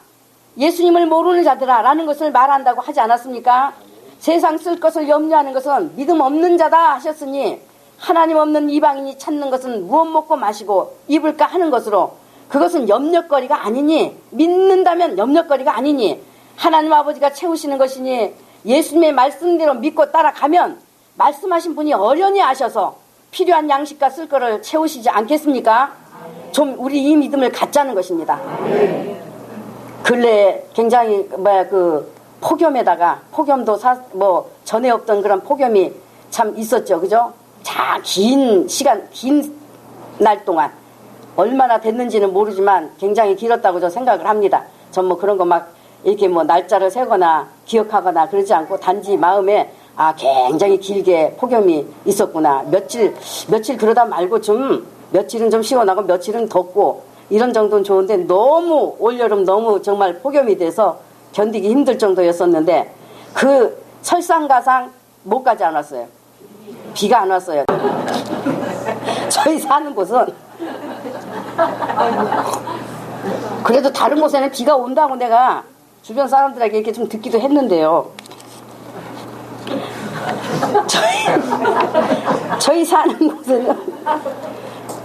예수님을 모르는 자들아 라는 것을 말한다고 하지 않았습니까? 세상 쓸 것을 염려하는 것은 믿음 없는 자다 하셨으니 하나님 없는 이방인이 찾는 것은 무엇 먹고 마시고 입을까 하는 것으로 그것은 염려거리가 아니니, 믿는다면 염려거리가 아니니 하나님 아버지가 채우시는 것이니 예수님의 말씀대로 믿고 따라가면 말씀하신 분이 어련히 아셔서 필요한 양식과 쓸 거를 채우시지 않겠습니까? 좀 우리 이 믿음을 갖자는 것입니다. 근래 굉장히 폭염에다가 폭염도 전에 없던 그런 폭염이 참 있었죠. 그죠? 자, 긴 날 동안 얼마나 됐는지는 모르지만 굉장히 길었다고 저 생각을 합니다. 전 그런 거 막 이렇게 날짜를 세거나 기억하거나 그러지 않고 단지 마음에 굉장히 길게 폭염이 있었구나. 며칠 그러다 말고 며칠은 좀 시원하고 며칠은 덥고 이런 정도는 좋은데 너무 올여름 너무 정말 폭염이 돼서 견디기 힘들 정도였었는데 그 설상가상 못 가지 않았어요. 비가 안 왔어요. 저희 사는 곳은 그래도 다른 곳에는 비가 온다고 내가 주변 사람들에게 이렇게 좀 듣기도 했는데요. 저희 사는 곳에는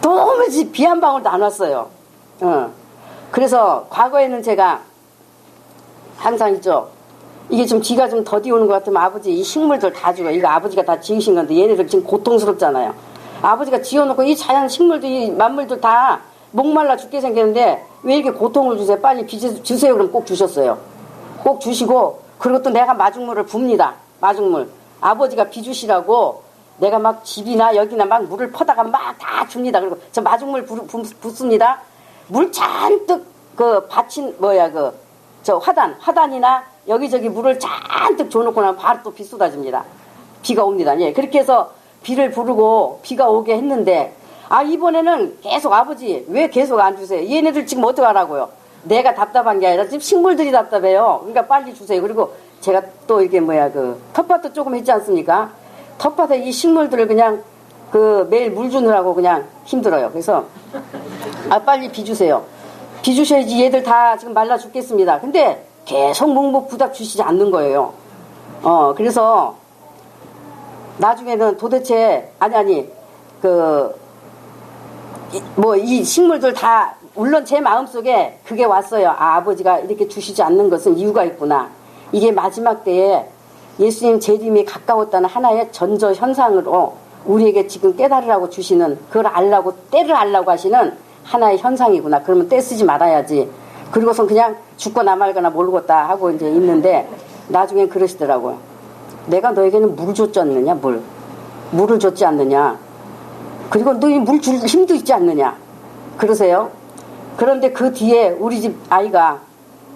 도무지 비 한 방울도 안 왔어요. 그래서 과거에는 제가 항상 이게 좀 비가 좀 더디 오는 것 같으면 아버지 이 식물들 다 죽어. 이거 아버지가 다 지으신 건데 얘네들 지금 고통스럽잖아요. 아버지가 지어놓고 이 자연 식물들 이 만물들 다 목말라 죽게 생겼는데 왜 이렇게 고통을 주세요? 빨리 비 주세요. 그럼 꼭 주셨어요. 꼭 주시고 그리고 또 내가 마중물을 붑니다. 마중물. 아버지가 빚주시라고 내가 막 집이나 여기나 막 물을 퍼다가 막 다 줍니다. 그리고 저 마중물 붓습니다. 물 잔뜩 그 받친 저 화단이나 여기저기 물을 잔뜩 줘놓고 나면 바로 또 비 쏟아집니다. 비가 옵니다. 예. 그렇게 해서 비를 부르고 비가 오게 했는데, 이번에는 계속 아버지 왜 계속 안 주세요? 얘네들 지금 어떡하라고요? 내가 답답한 게 아니라 지금 식물들이 답답해요. 그러니까 빨리 주세요. 그리고 제가 또 이게 텃밭도 조금 했지 않습니까? 텃밭에 이 식물들을 그냥 매일 물 주느라고 그냥 힘들어요. 그래서 빨리 비 주세요. 비 주셔야지 얘들 다 지금 말라 죽겠습니다. 근데 계속 묵묵부답 주시지 않는 거예요. 그래서 나중에는 도대체 이 식물들 다 물론 제 마음속에 그게 왔어요. 아버지가 이렇게 주시지 않는 것은 이유가 있구나. 이게 마지막 때에 예수님 재림이 가까웠다는 하나의 전저 현상으로 우리에게 지금 깨달으라고 주시는, 그걸 알라고, 때를 알라고 하시는 하나의 현상이구나. 그러면 때 쓰지 말아야지. 그리고선 그냥 죽거나 말거나 모르겠다 하고 이제 있는데, 나중엔 그러시더라고요. 내가 너에게는 물을 줬지 않느냐, 물을 줬지 않느냐. 그리고 너희 물 줄 힘도 있지 않느냐. 그러세요. 그런데 그 뒤에 우리 집 아이가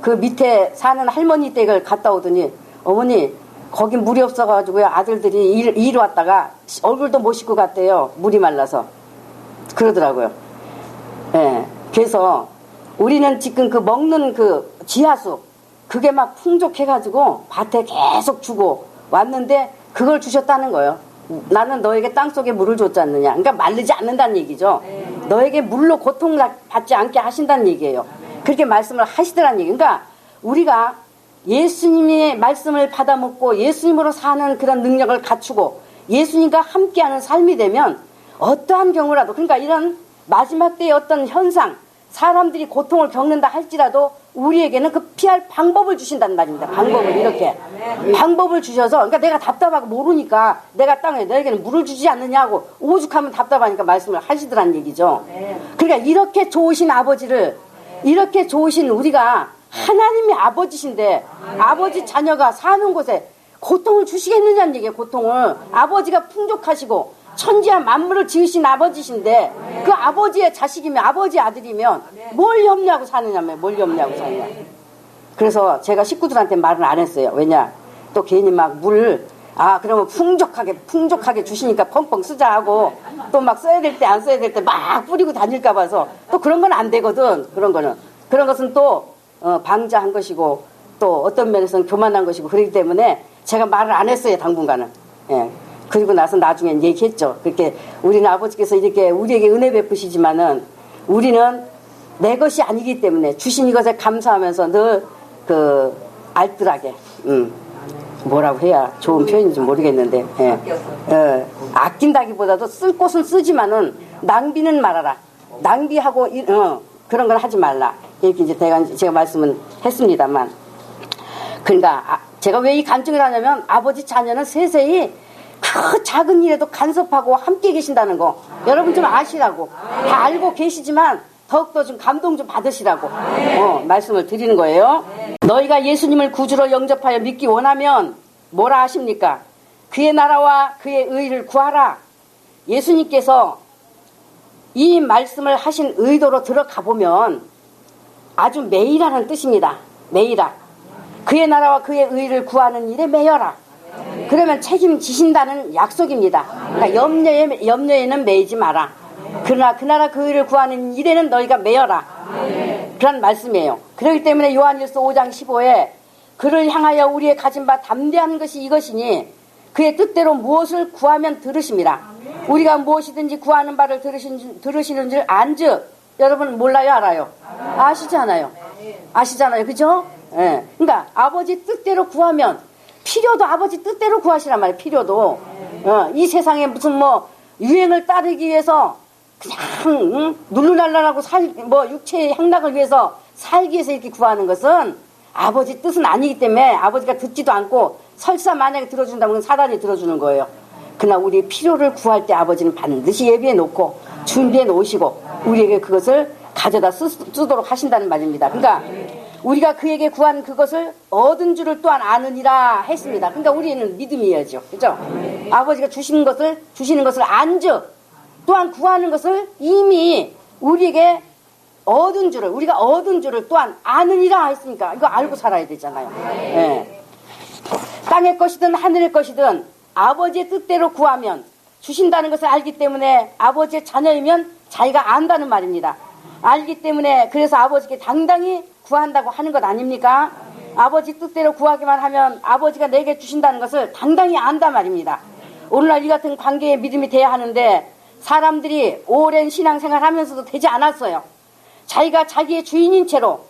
그 밑에 사는 할머니 댁을 갔다 오더니, 어머니 거긴 물이 없어가지고요, 아들들이 일 왔다가 얼굴도 못 씻고 갔대요. 물이 말라서. 그러더라고요. 예. 그래서 우리는 지금 그 먹는 그 지하수, 그게 막 풍족해가지고 밭에 계속 주고 왔는데 그걸 주셨다는 거예요. 나는 너에게 땅속에 물을 줬지 않느냐. 그러니까 마르지 않는다는 얘기죠. 너에게 물로 고통받지 않게 하신다는 얘기예요. 그렇게 말씀을 하시더라는 얘기. 그러니까 우리가 예수님의 말씀을 받아먹고 예수님으로 사는 그런 능력을 갖추고 예수님과 함께하는 삶이 되면 어떠한 경우라도, 그러니까 이런 마지막 때의 어떤 현상, 사람들이 고통을 겪는다 할지라도 우리에게는 그 피할 방법을 주신다는 말입니다. 방법을 이렇게 방법을 주셔서, 그러니까 내가 답답하고 모르니까 내가 땅에 너에게는 물을 주지 않느냐고 오죽하면 답답하니까 말씀을 하시더란 얘기죠. 그러니까 이렇게 좋으신 아버지를, 이렇게 좋으신 우리가 하나님이 아버지신데 아버지 자녀가 사는 곳에 고통을 주시겠느냐는 얘기예요. 고통을. 아버지가 풍족하시고 천지와 만물을 지으신 아버지신데 그 아버지의 자식이면, 아버지 아들이면 뭘 염려하고 사느냐며, 뭘 염려하고 사느냐. 그래서 제가 식구들한테 말을 안 했어요. 왜냐, 또 괜히 막 그러면 풍족하게 주시니까 펑펑 쓰자 하고 또 막 써야 될 때 안 써야 될 때 막 뿌리고 다닐까 봐서 또 그런 건 안 되거든. 그런 것은 또 방자한 것이고 또 어떤 면에서는 교만한 것이고, 그렇기 때문에 제가 말을 안 했어요, 당분간은. 예. 그리고 나서 나중엔 얘기했죠. 그렇게 우리는 아버지께서 이렇게 우리에게 은혜 베푸시지만은 우리는 내 것이 아니기 때문에 주신 이것에 감사하면서 늘 알뜰하게, 뭐라고 해야 좋은 표현인지 모르겠는데, 아낀다기보다도 쓸 곳은 쓰지만은 낭비는 말아라. 낭비하고 그런 건 하지 말라. 이렇게 이제 제가 말씀은 했습니다만, 그러니까 제가 왜 이 간증을 하냐면, 아버지 자녀는 세세히 그 작은 일에도 간섭하고 함께 계신다는 거 여러분 좀 아시라고, 다 알고 계시지만 더욱더 좀 감동 좀 받으시라고 말씀을 드리는 거예요. 너희가 예수님을 구주로 영접하여 믿기 원하면 뭐라 하십니까? 그의 나라와 그의 의를 구하라. 예수님께서 이 말씀을 하신 의도로 들어가 보면 아주 매일하는 뜻입니다. 매일아. 그의 나라와 그의 의를 구하는 일에 매여라. 그러면 책임지신다는 약속입니다. 그러니까 염려에는 매이지 마라. 그러나 그 나라 그 의를 구하는 일에는 너희가 매여라. 그런 말씀이에요. 그렇기 때문에 요한일서 5장 15에 그를 향하여 우리의 가진 바 담대한 것이 이것이니 그의 뜻대로 무엇을 구하면 들으심이라. 우리가 무엇이든지 구하는 바를 들으시는 줄 안즉, 여러분 몰라요, 알아요? 아시잖아요. 그죠? 예. 그러니까 아버지 뜻대로 구하면, 필요도 아버지 뜻대로 구하시란 말이에요. 필요도. 이 세상에 무슨 유행을 따르기 위해서 그냥 룰루랄랄하고 육체의 향락을 위해서 살기 위해서 이렇게 구하는 것은 아버지 뜻은 아니기 때문에 아버지가 듣지도 않고, 설사 만약에 들어준다면 사단이 들어주는 거예요. 그러나 우리 필요를 구할 때 아버지는 반드시 예비해 놓고 준비해 놓으시고 우리에게 그것을 가져다 쓰도록 하신다는 말입니다. 그러니까 우리가 그에게 구한 그것을 얻은 줄을 또한 아느니라 했습니다. 그러니까 우리는 믿음이야죠. 그죠? 아버지가 주시는 것을 안즉 또한 구하는 것을 이미 우리에게 우리가 얻은 줄을 또한 아느니라 했으니까 이거 알고 살아야 되잖아요. 네. 땅의 것이든 하늘의 것이든 아버지의 뜻대로 구하면 주신다는 것을 알기 때문에 아버지의 자녀이면 자기가 안다는 말입니다. 알기 때문에 그래서 아버지께 당당히 구한다고 하는 것 아닙니까? 아버지 뜻대로 구하기만 하면 아버지가 내게 주신다는 것을 당당히 안다 말입니다. 오늘날 이 같은 관계의 믿음이 돼야 하는데 사람들이 오랜 신앙생활 하면서도 되지 않았어요. 자기가 자기의 주인인 채로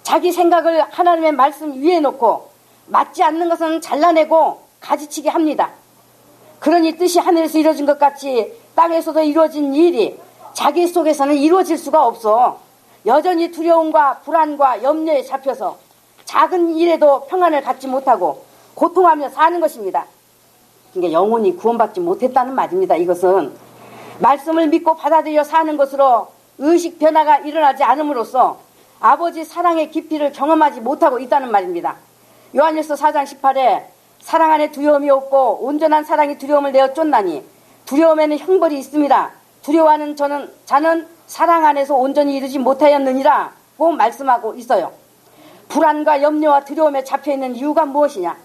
자기 생각을 하나님의 말씀 위에 놓고 맞지 않는 것은 잘라내고 가지치기 합니다. 그러니 뜻이 하늘에서 이루어진 것 같이 땅에서도 이루어진 일이 자기 속에서는 이루어질 수가 없어. 여전히 두려움과 불안과 염려에 잡혀서 작은 일에도 평안을 갖지 못하고 고통하며 사는 것입니다. 그러니까 영혼이 구원받지 못했다는 말입니다. 이것은 말씀을 믿고 받아들여 사는 것으로 의식 변화가 일어나지 않음으로써 아버지 사랑의 깊이를 경험하지 못하고 있다는 말입니다. 요한일서 4장 18에 사랑 안에 두려움이 없고 온전한 사랑이 두려움을 내어 쫓나니 두려움에는 형벌이 있습니다. 두려워하는 자는 사랑 안에서 온전히 이르지 못하였느니라고 말씀하고 있어요. 불안과 염려와 두려움에 잡혀있는 이유가 무엇이냐?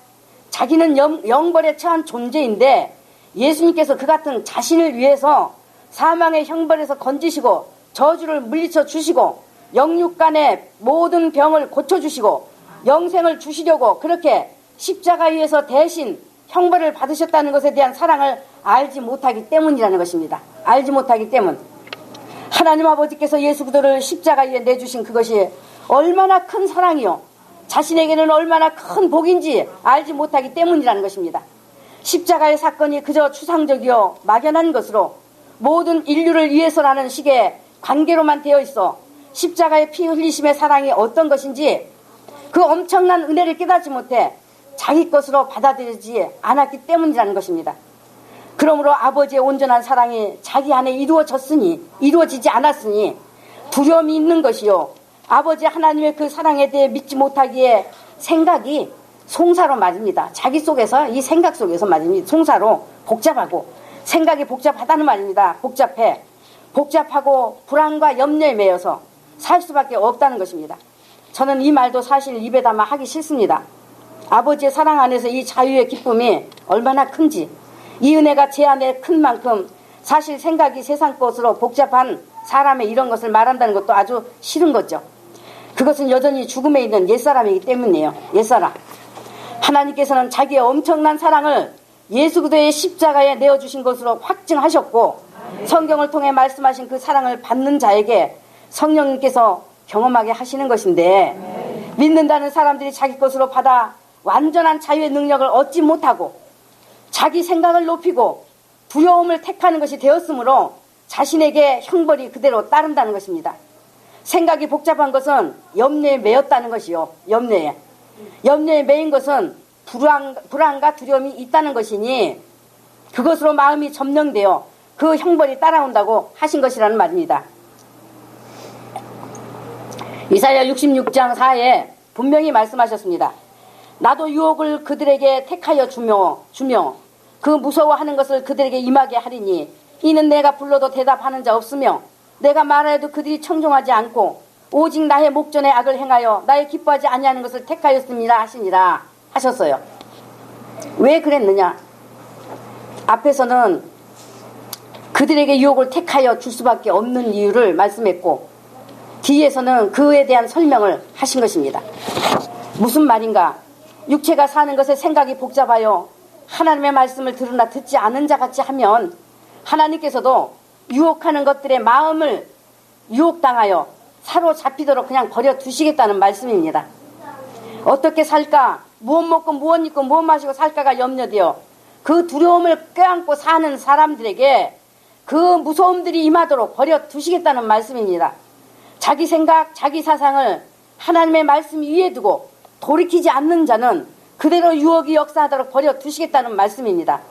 자기는 영벌에 처한 존재인데 예수님께서 그 같은 자신을 위해서 사망의 형벌에서 건지시고 저주를 물리쳐 주시고 영육간의 모든 병을 고쳐주시고 영생을 주시려고 그렇게 십자가 위에서 대신 형벌을 받으셨다는 것에 대한 사랑을 알지 못하기 때문이라는 것입니다. 알지 못하기 때문. 하나님 아버지께서 예수 그리스도를 십자가 위에 내주신 그것이 얼마나 큰 사랑이요 자신에게는 얼마나 큰 복인지 알지 못하기 때문이라는 것입니다. 십자가의 사건이 그저 추상적이요 막연한 것으로 모든 인류를 위해서라는 식의 관계로만 되어 있어 십자가의 피 흘리심의 사랑이 어떤 것인지 그 엄청난 은혜를 깨닫지 못해 자기 것으로 받아들이지 않았기 때문이라는 것입니다. 그러므로 아버지의 온전한 사랑이 자기 안에 이루어지지 않았으니 두려움이 있는 것이요 아버지 하나님의 그 사랑에 대해 믿지 못하기에 생각이 송사로 말입니다. 자기 속에서 이 생각 속에서 말입니다. 송사로 복잡하고 생각이 복잡하다는 말입니다. 복잡하고 불안과 염려에 매여서 살 수밖에 없다는 것입니다. 저는 이 말도 사실 입에 담아 하기 싫습니다. 아버지의 사랑 안에서 이 자유의 기쁨이 얼마나 큰지 이 은혜가 제 안에 큰 만큼 사실 생각이 세상 것으로 복잡한 사람의 이런 것을 말한다는 것도 아주 싫은 거죠. 그것은 여전히 죽음에 있는 옛사람이기 때문이에요. 옛사람. 하나님께서는 자기의 엄청난 사랑을 예수 그리스도의 십자가에 내어주신 것으로 확증하셨고 성경을 통해 말씀하신 그 사랑을 받는 자에게 성령님께서 경험하게 하시는 것인데 믿는다는 사람들이 자기 것으로 받아 완전한 자유의 능력을 얻지 못하고 자기 생각을 높이고 두려움을 택하는 것이 되었으므로 자신에게 형벌이 그대로 따른다는 것입니다. 생각이 복잡한 것은 염려에 매였다는 것이요. 염려에 매인 것은 불안과 두려움이 있다는 것이니 그것으로 마음이 점령되어 그 형벌이 따라온다고 하신 것이라는 말입니다. 이사야 66장 4에 분명히 말씀하셨습니다. 나도 유혹을 그들에게 택하여 주며 그 무서워하는 것을 그들에게 임하게 하리니 이는 내가 불러도 대답하는 자 없으며 내가 말하여도 그들이 청종하지 않고 오직 나의 목전에 악을 행하여 나의 기뻐하지 아니하는 것을 택하였습니다 하시니라 하셨어요. 왜 그랬느냐? 앞에서는 그들에게 유혹을 택하여 줄 수밖에 없는 이유를 말씀했고 뒤에서는 그에 대한 설명을 하신 것입니다. 무슨 말인가? 육체가 사는 것에 생각이 복잡하여 하나님의 말씀을 들으나 듣지 않은 자 같이 하면 하나님께서도 유혹하는 것들의 마음을 유혹당하여 사로잡히도록 그냥 버려두시겠다는 말씀입니다. 어떻게 살까? 무엇 먹고 무엇 입고 무엇 마시고 살까가 염려되어 그 두려움을 껴안고 사는 사람들에게 그 무서움들이 임하도록 버려두시겠다는 말씀입니다. 자기 생각, 자기 사상을 하나님의 말씀 위에 두고 돌이키지 않는 자는 그대로 유혹이 역사하도록 버려두시겠다는 말씀입니다.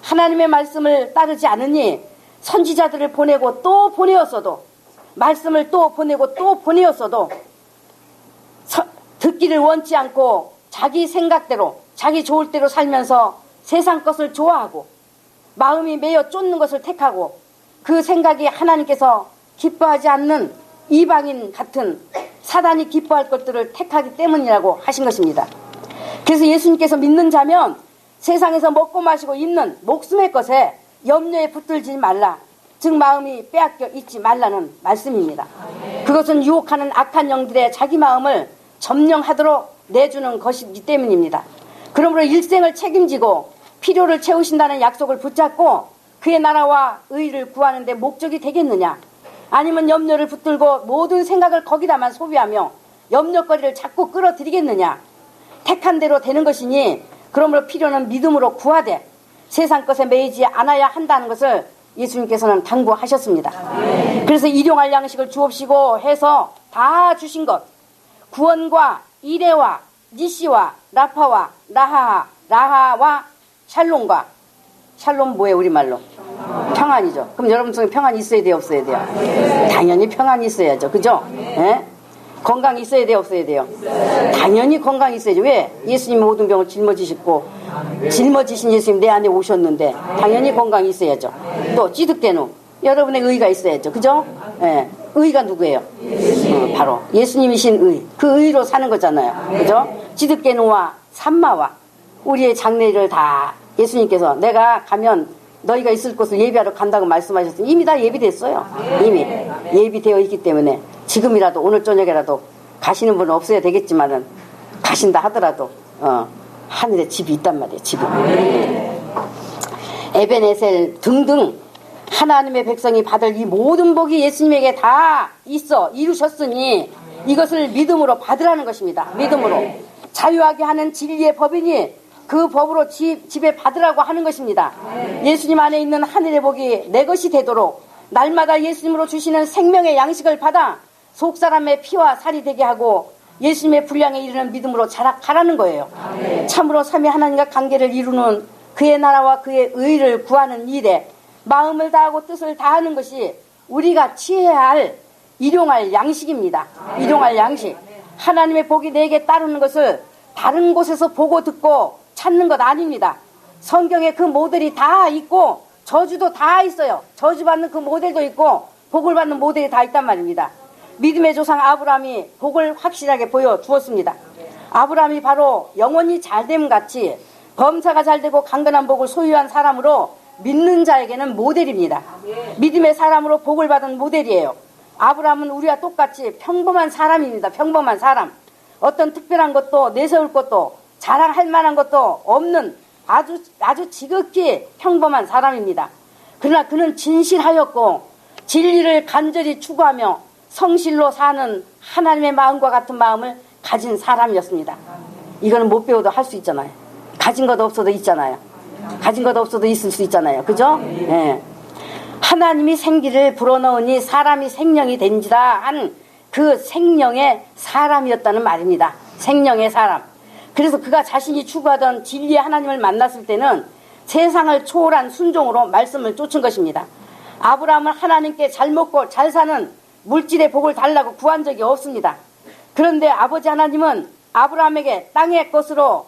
하나님의 말씀을 따르지 않으니 선지자들을 보내고 또 보내었어도 말씀을 또 보내고 또 보내었어도 듣기를 원치 않고 자기 생각대로 자기 좋을 대로 살면서 세상 것을 좋아하고 마음이 매여 쫓는 것을 택하고 그 생각이 하나님께서 기뻐하지 않는 이방인 같은 사단이 기뻐할 것들을 택하기 때문이라고 하신 것입니다. 그래서 예수님께서 믿는 자면 세상에서 먹고 마시고 입는 목숨의 것에 염려에 붙들지 말라. 즉 마음이 빼앗겨 있지 말라는 말씀입니다. 그것은 유혹하는 악한 영들의 자기 마음을 점령하도록 내주는 것이기 때문입니다. 그러므로 일생을 책임지고 필요를 채우신다는 약속을 붙잡고 그의 나라와 의를 구하는 데 목적이 되겠느냐? 아니면 염려를 붙들고 모든 생각을 거기다만 소비하며 염려거리를 자꾸 끌어들이겠느냐? 택한 대로 되는 것이니 그러므로 필요는 믿음으로 구하되 세상 것에 매이지 않아야 한다는 것을 예수님께서는 당부하셨습니다. 그래서 일용할 양식을 주옵시고 해서 다 주신 것, 구원과 이레와 니시와 라파와 라하와 샬롬과, 샬롬 뭐예요 우리말로? 평안이죠. 그럼 여러분 속에 평안이 있어야 돼요 없어야 돼요? 당연히 평안이 있어야죠. 그죠? 예? 건강이 있어야 돼요 없어야 돼요? 당연히 건강이 있어야죠. 왜? 예수님 모든 병을 짊어지신 예수님 내 안에 오셨는데 당연히 건강이 있어야죠. 또 찌득대누 여러분의 의가 있어야죠. 그죠? 예. 의가 누구예요? 바로 예수님이신 의. 그 의로 사는 거잖아요. 그죠? 찌득대누와 산마와 우리의 장래를 다 예수님께서 내가 가면 너희가 있을 곳을 예비하러 간다고 말씀하셨으니 이미 다 예비됐어요. 이미 예비되어 있기 때문에 지금이라도 오늘 저녁에라도 가시는 분은 없어야 되겠지만은 가신다 하더라도 하늘에 집이 있단 말이에요. 집이. 에베네셀 등등 하나님의 백성이 받을 이 모든 복이 예수님에게 다 있어 이루셨으니 이것을 믿음으로 받으라는 것입니다. 믿음으로 자유하게 하는 진리의 법이니 그 법으로 집에 받으라고 하는 것입니다. 예수님 안에 있는 하늘의 복이 내 것이 되도록 날마다 예수님으로 주시는 생명의 양식을 받아 속사람의 피와 살이 되게 하고 예수님의 분량에 이르는 믿음으로 자라가라는 거예요. 참으로 삼위 하나님과 관계를 이루는 그의 나라와 그의 의를 구하는 일에 마음을 다하고 뜻을 다하는 것이 우리가 취해야 할 일용할 양식입니다. 일용할 양식. 하나님의 복이 내게 따르는 것을 다른 곳에서 보고 듣고 찾는 것 아닙니다. 성경에 그 모델이 다 있고 저주도 다 있어요. 저주받는 그 모델도 있고 복을 받는 모델이 다 있단 말입니다. 믿음의 조상 아브라함이 복을 확실하게 보여주었습니다. 아브라함이 바로 영혼이 잘됨 같이 범사가 잘되고 강건한 복을 소유한 사람으로 믿는 자에게는 모델입니다. 믿음의 사람으로 복을 받은 모델이에요. 아브라함은 우리와 똑같이 평범한 사람입니다. 평범한 사람. 어떤 특별한 것도 내세울 것도 자랑할 만한 것도 없는 아주 지극히 평범한 사람입니다. 그러나 그는 진실하였고 진리를 간절히 추구하며 성실로 사는 하나님의 마음과 같은 마음을 가진 사람이었습니다. 이거는 못 배워도 할 수 있잖아요. 가진 것 없어도 있잖아요. 가진 것 없어도 있을 수 있잖아요. 그죠? 예. 하나님이 생기를 불어넣으니 사람이 생명이 된지라 한 그 생명의 사람이었다는 말입니다. 생명의 사람. 그래서 그가 자신이 추구하던 진리의 하나님을 만났을 때는 세상을 초월한 순종으로 말씀을 쫓은 것입니다. 아브라함은 하나님께 잘 먹고 잘 사는 물질의 복을 달라고 구한 적이 없습니다. 그런데 아버지 하나님은 아브라함에게 땅의 것으로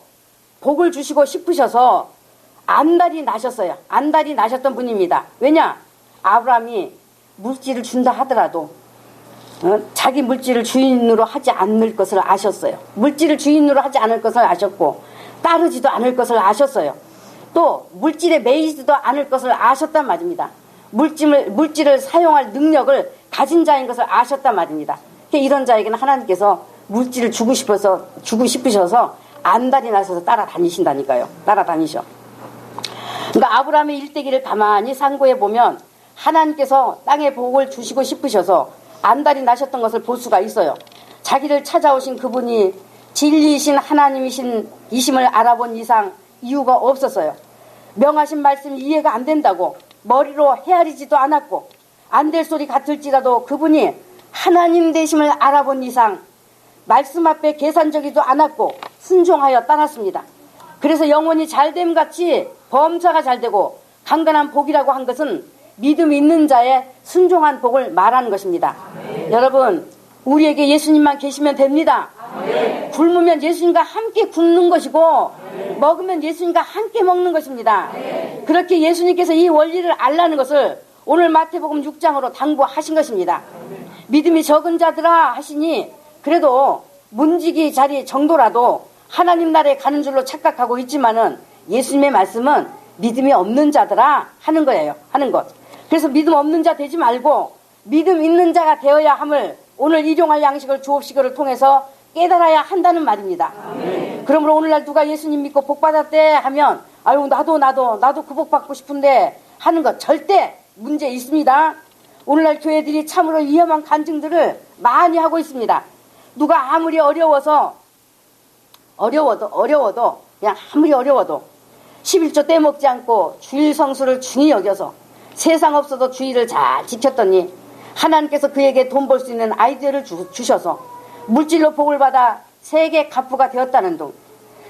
복을 주시고 싶으셔서 안달이 나셨어요. 안달이 나셨던 분입니다. 왜냐? 아브라함이 물질을 준다 하더라도 자기 물질을 주인으로 하지 않을 것을 아셨어요. 물질을 주인으로 하지 않을 것을 아셨고 따르지도 않을 것을 아셨어요. 또 물질에 매이지도 않을 것을 아셨단 말입니다. 물질을 사용할 능력을 가진 자인 것을 아셨단 말입니다. 이런 자에게는 하나님께서 물질을 주고 싶으셔서 안달이 나셔서 따라다니신다니까요. 따라다니셔. 그러니까 아브라함의 일대기를 가만히 상고해 보면 하나님께서 땅에 복을 주시고 싶으셔서 안달이 나셨던 것을 볼 수가 있어요. 자기를 찾아오신 그분이 진리이신 하나님이심을 알아본 이상 이유가 없었어요. 명하신 말씀이 이해가 안 된다고 머리로 헤아리지도 않았고 안 될 소리 같을지라도 그분이 하나님 되심을 알아본 이상 말씀 앞에 계산적이지도 않았고 순종하여 따랐습니다. 그래서 영혼이 잘됨 같이 범사가 잘되고 강건한 복이라고 한 것은 믿음 있는 자의 순종한 복을 말하는 것입니다. 여러분 우리에게 예수님만 계시면 됩니다. 굶으면 예수님과 함께 굶는 것이고 먹으면 예수님과 함께 먹는 것입니다. 그렇게 예수님께서 이 원리를 알라는 것을 오늘 마태복음 6장으로 당부하신 것입니다. 믿음이 적은 자들아 하시니 그래도 문지기 자리 정도라도 하나님 나라에 가는 줄로 착각하고 있지만은 예수님의 말씀은 믿음이 없는 자들아 하는 거예요. 하는 것. 그래서 믿음 없는 자 되지 말고 믿음 있는 자가 되어야 함을 오늘 일용할 양식을 주옵시고를 통해서 깨달아야 한다는 말입니다. 그러므로 오늘날 누가 예수님 믿고 복 받았대 하면 아유 나도 그 복 받고 싶은데 하는 것 절대 문제 있습니다. 오늘날 교회들이 참으로 위험한 간증들을 많이 하고 있습니다. 누가 아무리 어려워도 그냥 아무리 어려워도 11조 떼먹지 않고 주일 성수를 중히 여겨서 세상 없어도 주일을 잘 지켰더니 하나님께서 그에게 돈 벌 수 있는 아이디어를 주셔서 물질로 복을 받아 세계 갑부가 되었다는 둥,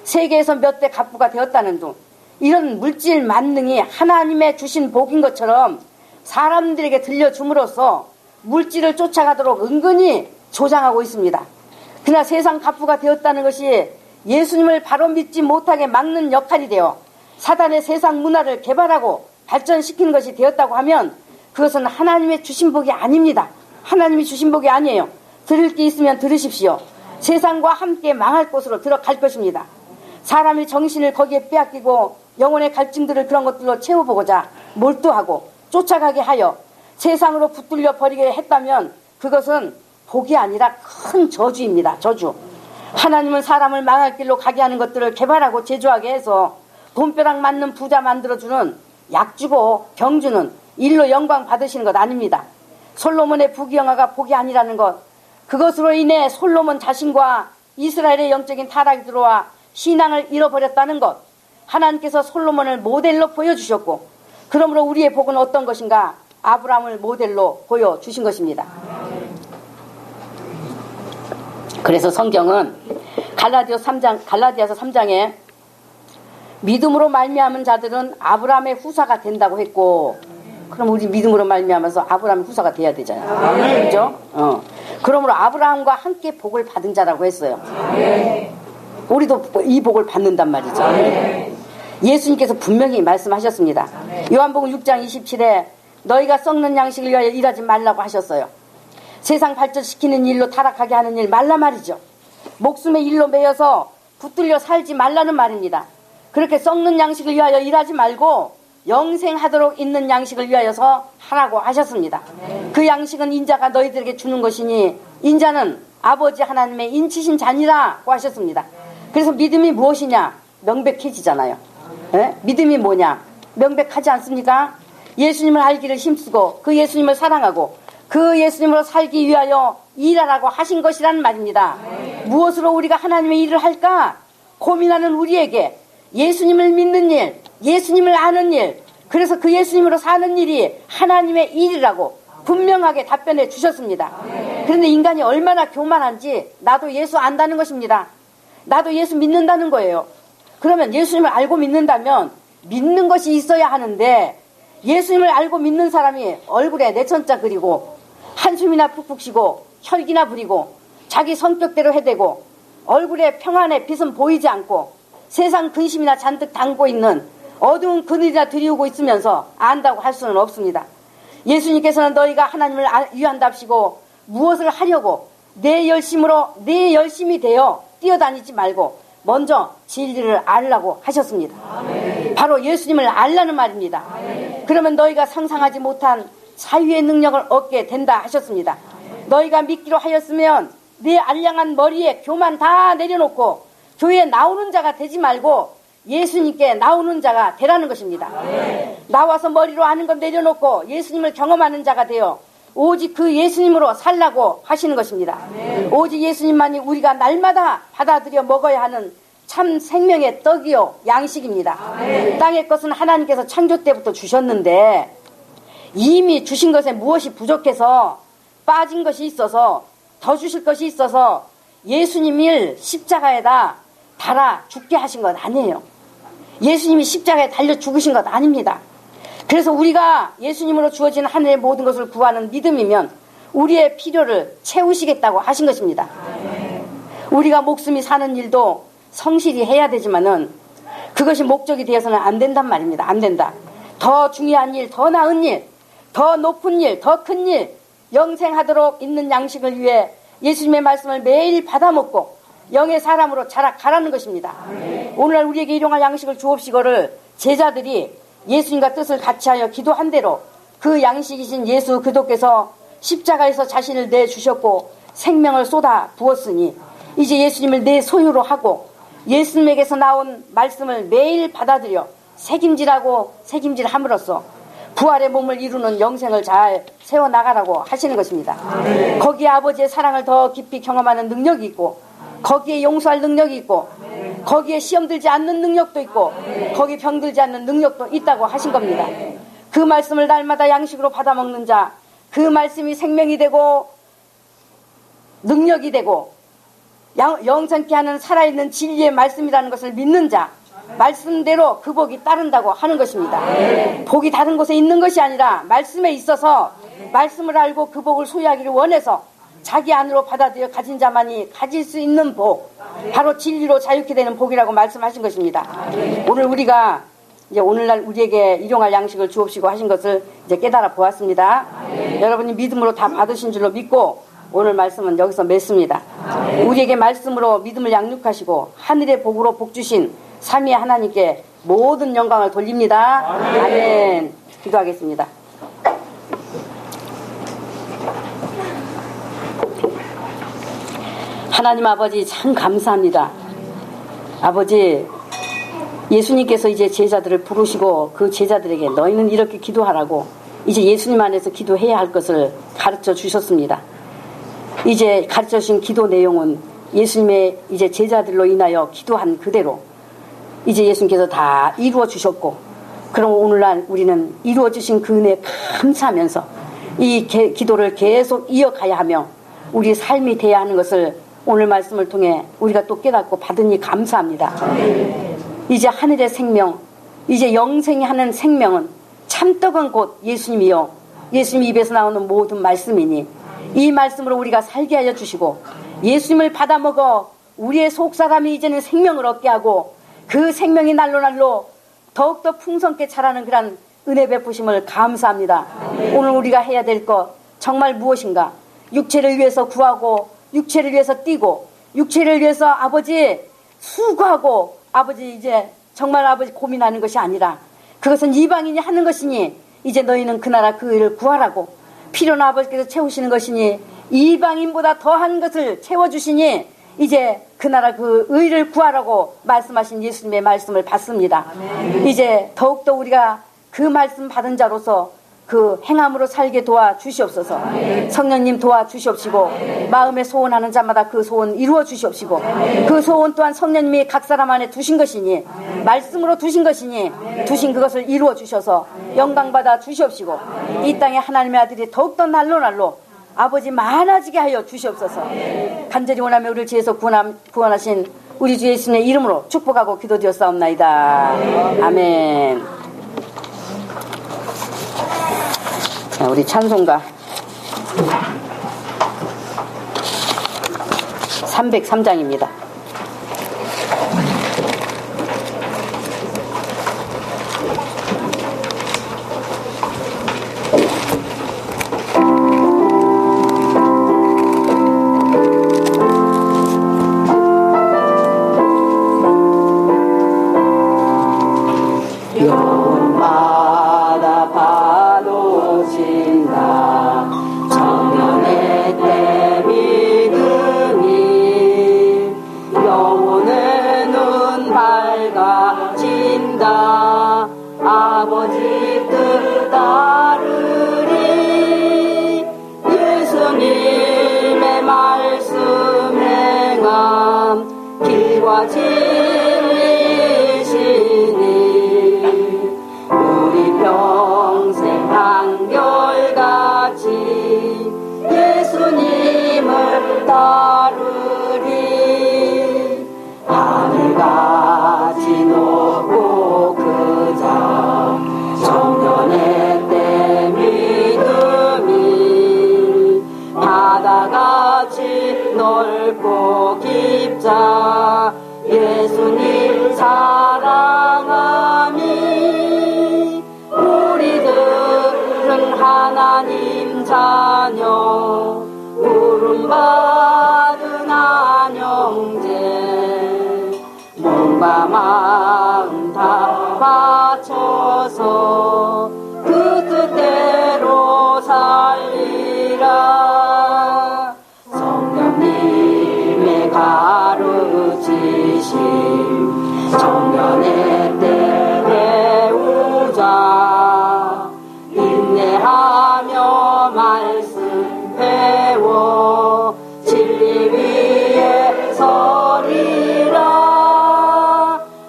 세계에서 몇 대 갑부가 되었다는 둥, 이런 물질 만능이 하나님의 주신 복인 것처럼 사람들에게 들려줌으로써 물질을 쫓아가도록 은근히 조장하고 있습니다. 그러나 세상 갑부가 되었다는 것이 예수님을 바로 믿지 못하게 막는 역할이 되어 사단의 세상 문화를 개발하고 발전시키는 것이 되었다고 하면 그것은 하나님의 주신 복이 아닙니다. 하나님이 주신 복이 아니에요. 들을 게 있으면 들으십시오. 세상과 함께 망할 곳으로 들어갈 것입니다. 사람의 정신을 거기에 빼앗기고 영혼의 갈증들을 그런 것들로 채워보고자 몰두하고 쫓아가게 하여 세상으로 붙들려 버리게 했다면 그것은 복이 아니라 큰 저주입니다. 저주. 하나님은 사람을 망할 길로 가게 하는 것들을 개발하고 제조하게 해서 돈벼락 맞는 부자 만들어주는 약주고 병주는 일로 영광 받으시는 것 아닙니다. 솔로몬의 부귀영화가 복이 아니라는 것, 그것으로 인해 솔로몬 자신과 이스라엘의 영적인 타락이 들어와 신앙을 잃어버렸다는 것, 하나님께서 솔로몬을 모델로 보여주셨고 그러므로 우리의 복은 어떤 것인가? 아브라함을 모델로 보여주신 것입니다. 그래서 성경은 갈라디아서 3장에 믿음으로 말미암은 자들은 아브라함의 후사가 된다고 했고, 그럼 우리 믿음으로 말미암아서 아브라함의 후사가 돼야 되잖아요. 그렇죠? 그러므로 아브라함과 함께 복을 받은 자라고 했어요. 우리도 이 복을 받는단 말이죠. 예수님께서 분명히 말씀하셨습니다. 요한복음 6장 27에 너희가 썩는 양식을 위하여 일하지 말라고 하셨어요. 세상 발전시키는 일로 타락하게 하는 일 말라 말이죠. 목숨의 일로 매여서 붙들려 살지 말라는 말입니다. 그렇게 썩는 양식을 위하여 일하지 말고 영생하도록 있는 양식을 위하여서 하라고 하셨습니다. 그 양식은 인자가 너희들에게 주는 것이니 인자는 아버지 하나님의 인치신 자니라고 하셨습니다. 그래서 믿음이 무엇이냐? 명백해지잖아요. 에? 믿음이 뭐냐? 명백하지 않습니까? 예수님을 알기를 힘쓰고 그 예수님을 사랑하고 그 예수님으로 살기 위하여 일하라고 하신 것이란 말입니다. 무엇으로 우리가 하나님의 일을 할까? 고민하는 우리에게 예수님을 믿는 일, 예수님을 아는 일, 그래서 그 예수님으로 사는 일이 하나님의 일이라고 분명하게 답변해 주셨습니다. 그런데 인간이 얼마나 교만한지 나도 예수 안다는 것입니다. 나도 예수 믿는다는 거예요. 그러면 예수님을 알고 믿는다면 믿는 것이 있어야 하는데 예수님을 알고 믿는 사람이 얼굴에 내천자 그리고 한숨이나 푹푹 쉬고 혈기나 부리고 자기 성격대로 해대고 얼굴에 평안의 빛은 보이지 않고 세상 근심이나 잔뜩 담고 있는 어두운 그늘이나 들이우고 있으면서 안다고 할 수는 없습니다. 예수님께서는 너희가 하나님을 위한답시고 무엇을 하려고 내 열심이 되어 뛰어다니지 말고 먼저 진리를 알라고 하셨습니다. 바로 예수님을 알라는 말입니다. 그러면 너희가 상상하지 못한 자유의 능력을 얻게 된다 하셨습니다. 너희가 믿기로 하였으면 네 알량한 머리에 교만 다 내려놓고 교회에 나오는 자가 되지 말고 예수님께 나오는 자가 되라는 것입니다. 나와서 머리로 아는 건 내려놓고 예수님을 경험하는 자가 되어 오직 그 예수님으로 살라고 하시는 것입니다. 오직 예수님만이 우리가 날마다 받아들여 먹어야 하는 참 생명의 떡이요 양식입니다. 땅의 것은 하나님께서 창조 때부터 주셨는데 이미 주신 것에 무엇이 부족해서 빠진 것이 있어서 더 주실 것이 있어서 예수님을 십자가에다 달아 죽게 하신 것 아니에요. 예수님이 십자가에 달려 죽으신 것 아닙니다. 그래서 우리가 예수님으로 주어진 하늘의 모든 것을 구하는 믿음이면 우리의 필요를 채우시겠다고 하신 것입니다. 우리가 목숨이 사는 일도 성실히 해야 되지만은 그것이 목적이 되어서는 안 된단 말입니다. 안 된다. 더 중요한 일, 더 나은 일, 더 높은 일, 더 큰 일, 영생하도록 있는 양식을 위해 예수님의 말씀을 매일 받아먹고 영의 사람으로 자라가라는 것입니다. 오늘날 우리에게 일용할 양식을 주옵시고를 제자들이 예수님과 뜻을 같이하여 기도한 대로 그 양식이신 예수 그리스도께서 십자가에서 자신을 내주셨고 생명을 쏟아 부었으니 이제 예수님을 내 소유로 하고 예수님에게서 나온 말씀을 매일 받아들여 책임질함으로써 부활의 몸을 이루는 영생을 잘 세워나가라고 하시는 것입니다. 거기에 아버지의 사랑을 더 깊이 경험하는 능력이 있고 거기에 용서할 능력이 있고 거기에 시험 들지 않는 능력도 있고 거기에 병들지 않는 능력도 있다고 하신 겁니다. 그 말씀을 날마다 양식으로 받아먹는 자, 그 말씀이 생명이 되고 능력이 되고 영생케 하는 살아있는 진리의 말씀이라는 것을 믿는 자, 말씀대로 그 복이 따른다고 하는 것입니다. 복이 다른 곳에 있는 것이 아니라 말씀에 있어서 말씀을 알고 그 복을 소유하기를 원해서 자기 안으로 받아들여 가진 자만이 가질 수 있는 복, 바로 진리로 자유케 되는 복이라고 말씀하신 것입니다. 오늘 우리가 이제 오늘날 우리에게 일용할 양식을 주옵시고 하신 것을 이제 깨달아 보았습니다. 여러분이 믿음으로 다 받으신 줄로 믿고 오늘 말씀은 여기서 맺습니다. 우리에게 말씀으로 믿음을 양육하시고 하늘의 복으로 복 주신 삼위의 하나님께 모든 영광을 돌립니다. 아멘. 기도하겠습니다. 하나님 아버지 참 감사합니다. 아버지, 예수님께서 이제 제자들을 부르시고 그 제자들에게 너희는 이렇게 기도하라고 이제 예수님 안에서 기도해야 할 것을 가르쳐 주셨습니다. 이제 가르쳐 주신 기도 내용은 예수님의 이제 제자들로 인하여 기도한 그대로 이제 예수님께서 다 이루어 주셨고, 그럼 오늘날 우리는 이루어 주신 그 은혜에 감사하면서 이 기도를 계속 이어가야 하며 우리의 삶이 되어야 하는 것을 오늘 말씀을 통해 우리가 또 깨닫고 받으니 감사합니다. 이제 하늘의 생명, 이제 영생이 하는 생명은 참떡은 곧 예수님이요 예수님 입에서 나오는 모든 말씀이니 이 말씀으로 우리가 살게 하여 주시고 예수님을 받아먹어 우리의 속사람이 이제는 생명을 얻게 하고 그 생명이 날로 더욱더 풍성케 자라는 그런 은혜 베푸심을 감사합니다. 오늘 우리가 해야 될 것 정말 무엇인가? 육체를 위해서 구하고 육체를 위해서 뛰고 육체를 위해서 아버지 수고하고 아버지 이제 정말 아버지 고민하는 것이 아니라 그것은 이방인이 하는 것이니 이제 너희는 그 나라 그 의를 구하라고 필요는 아버지께서 채우시는 것이니 이방인보다 더한 것을 채워주시니 이제 그 나라 그 의를 구하라고 말씀하신 예수님의 말씀을 받습니다. 이제 더욱더 우리가 그 말씀 받은 자로서 그 행함으로 살게 도와주시옵소서. 성령님 도와주시옵시고 마음에 소원하는 자마다 그 소원 이루어 주시옵시고 그 소원 또한 성령님이 각 사람 안에 두신 것이니 말씀으로 두신 것이니 두신 그것을 이루어 주셔서 영광받아 주시옵시고 이 땅에 하나님의 아들이 더욱더 날로 아버지 많아지게 하여 주시옵소서. 간절히 원하며 우리를 지에서 구원하신 우리 주 예수님의 이름으로 축복하고 기도드렸사옵나이다. 아멘. 자, 우리 찬송가 303장입니다. 진리시니 우리 평생 한결 하나님 자녀 부름받은 안형제 몸과 마음 다 바쳐서 그 뜻대로 살리라. 성령님의 가르치심 청년의 때 배우자. 인내하며 말씀 배워 진리 위에 서리라.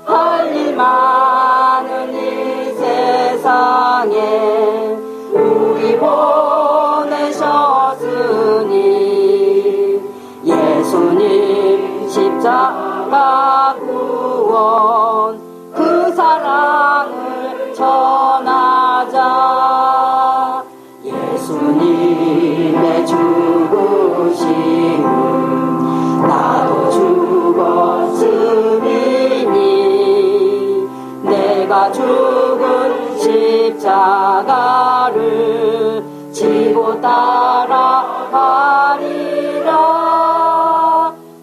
할 일 많은 이 세상에 우리 보내셨으니 예수님 십자가 구원 그 사랑을 전하자. 예수님의 죽으심은 나도 죽었으리니 내가 죽은 십자가를 지고 따라가리라.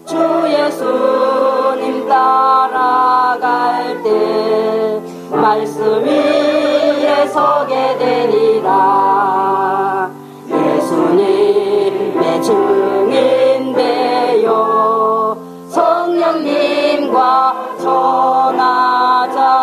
주 예수님 따라갈 때 말씀 위에 서게 되리라. 예수님의 증인 되어 성령님과 전하자.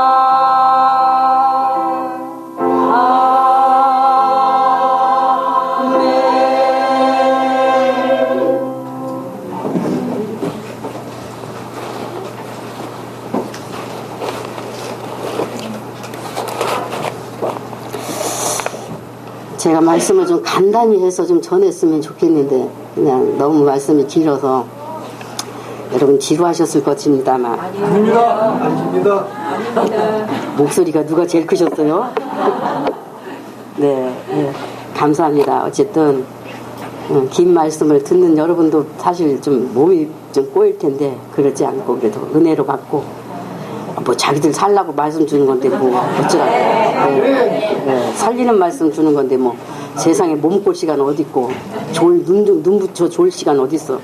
제가 말씀을 좀 간단히 해서 좀 전했으면 좋겠는데 그냥 너무 말씀이 길어서 여러분 지루하셨을 것입니다만. 아닙니다. 목소리가 누가 제일 크셨어요? 네, 감사합니다. 어쨌든 긴 말씀을 듣는 여러분도 사실 좀 몸이 좀 꼬일 텐데 그러지 않고 그래도 은혜로 받고 뭐 자기들 살라고 말씀 주는 건데 뭐 어쩌라고. 살리는 말씀 주는 건데 뭐 세상에 몸꼴 시간 어디 있고 눈 붙여 졸 시간 어디 있어.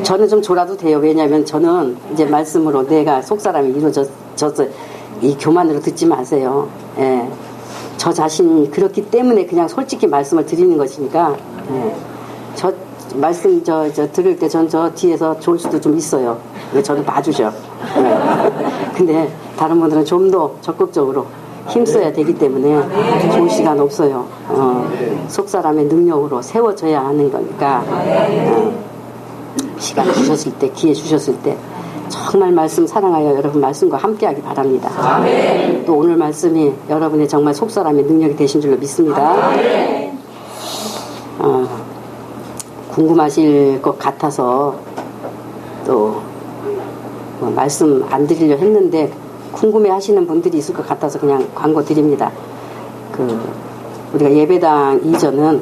저는 좀 졸아도 돼요. 왜냐하면 저는 이제 말씀으로 내가 속사람이 이루어져서 이 교만으로 듣지 마세요. 예. 저 자신이 그렇기 때문에 그냥 솔직히 말씀을 드리는 것이니까. 예. 저 말씀 저 들을 때 전 저 뒤에서 졸 수도 좀 있어요. 저는 봐주셔. 예. 근데 다른 분들은 좀 더 적극적으로 힘써야 되기 때문에 좋은 시간 없어요. 속사람의 능력으로 세워져야 하는 거니까 시간 주셨을 때, 기회 주셨을 때 정말 말씀 사랑하여 여러분 말씀과 함께하기 바랍니다. 또 오늘 말씀이 여러분의 정말 속사람의 능력이 되신 줄로 믿습니다. 궁금하실 것 같아서 또 말씀 안 드리려 했는데 궁금해 하시는 분들이 있을 것 같아서 그냥 광고 드립니다. 우리가 예배당 이전은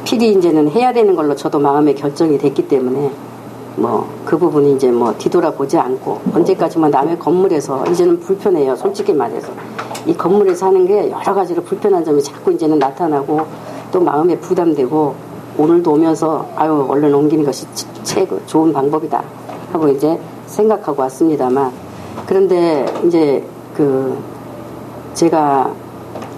필히 이제는 해야 되는 걸로 저도 마음에 결정이 됐기 때문에 그 부분이 이제 뒤돌아보지 않고 언제까지만 남의 건물에서 이제는 불편해요. 솔직히 말해서 이 건물에서 하는 게 여러 가지로 불편한 점이 자꾸 이제는 나타나고 또 마음에 부담되고 오늘도 오면서 얼른 옮기는 것이 최고 좋은 방법이다 하고 이제 생각하고 왔습니다만 그런데 이제 제가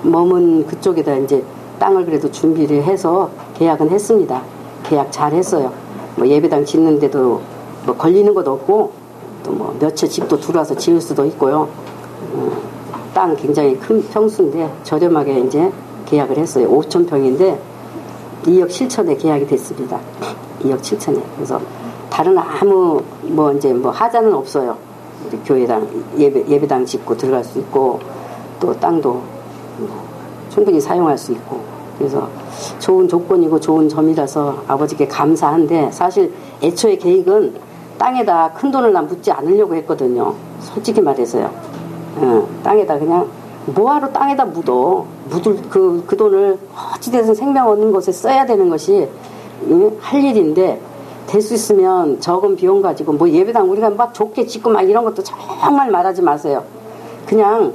머문 그쪽에다 이제 땅을 그래도 준비를 해서 계약은 했습니다. 계약 잘 했어요. 예배당 짓는데도 걸리는 것도 없고 또 몇 채 집도 들어와서 지을 수도 있고요. 땅 굉장히 큰 평수인데 저렴하게 이제 계약을 했어요. 5,000평인데 2억 7천에 계약이 됐습니다. 2억 7천에. 그래서 다른 아무 하자는 없어요. 우리 교회당 예배당 짓고 들어갈 수 있고 또 땅도 충분히 사용할 수 있고 그래서 좋은 조건이고 좋은 점이라서 아버지께 감사한데 사실 애초에 계획은 땅에다 큰 돈을 난 묻지 않으려고 했거든요. 솔직히 말해서요. 땅에다 그냥 뭐하러 땅에다 묻을 그 돈을 어찌됐든 생명 얻는 것에 써야 되는 것이 할 일인데 될 수 있으면 적은 비용 가지고 예배당 우리가 막 좋게 짓고 막 이런 것도 정말 말하지 마세요. 그냥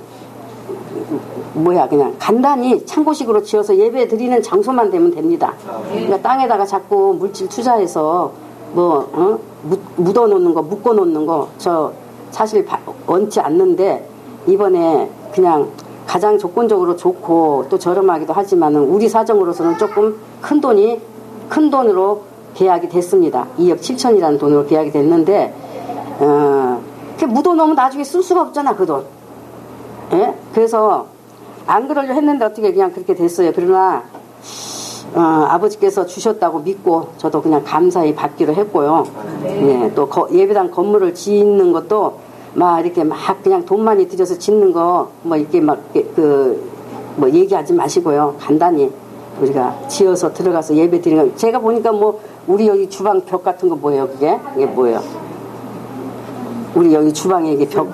그냥 간단히 창고식으로 지어서 예배 드리는 장소만 되면 됩니다. 그러니까 땅에다가 자꾸 물질 투자해서 묻어 놓는 거, 묶어 놓는 거, 저 사실 원치 않는데, 이번에 그냥 가장 조건적으로 좋고 또 저렴하기도 하지만은 우리 사정으로서는 조금 큰 돈으로 계약이 됐습니다. 2억 7천이라는 돈으로 계약이 됐는데, 묻어 놓으면 나중에 쓸 수가 없잖아, 그 돈. 예? 그래서 안 그러려 했는데 어떻게 그냥 그렇게 됐어요. 그러나 아버지께서 주셨다고 믿고 저도 그냥 감사히 받기로 했고요. 예, 또 예배당 건물을 짓는 것도 이렇게 그냥 돈 많이 들여서 짓는 거 이렇게 얘기하지 마시고요. 간단히 우리가 지어서 들어가서 예배 드리는 거. 제가 보니까 우리 여기 주방 벽 같은 거 뭐예요? 이게 뭐예요? 우리 여기 주방에 이게 벽.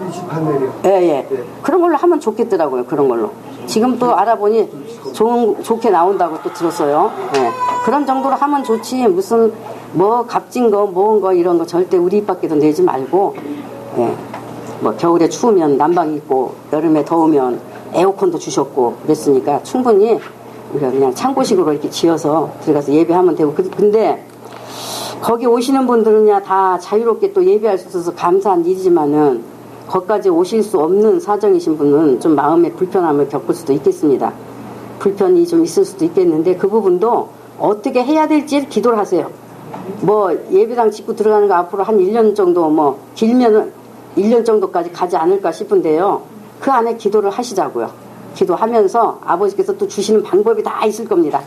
예. 그런 걸로 하면 좋겠더라고요. 그런 걸로. 지금 또 알아보니 좋게 나온다고 또 들었어요. 예. 그런 정도로 하면 좋지. 무슨 값진 거, 모은 거 이런 거 절대 우리 입 밖에도 내지 말고, 예. 겨울에 추우면 난방 있고, 여름에 더우면 에어컨도 주셨고, 그랬으니까 충분히 우리가 그냥 창고식으로 이렇게 지어서 들어가서 예배하면 되고, 근데 거기 오시는 분들은야 다 자유롭게 또 예배할 수 있어서 감사한 일이지만은 거기까지 오실 수 없는 사정이신 분은 좀 마음의 불편함을 겪을 수도 있겠습니다. 불편이 좀 있을 수도 있겠는데 그 부분도 어떻게 해야 될지 기도를 하세요. 예배당 짓고 들어가는 거 앞으로 한 1년 정도 길면은 1년 정도까지 가지 않을까 싶은데요. 그 안에 기도를 하시자고요. 기도하면서 아버지께서 또 주시는 방법이 다 있을 겁니다.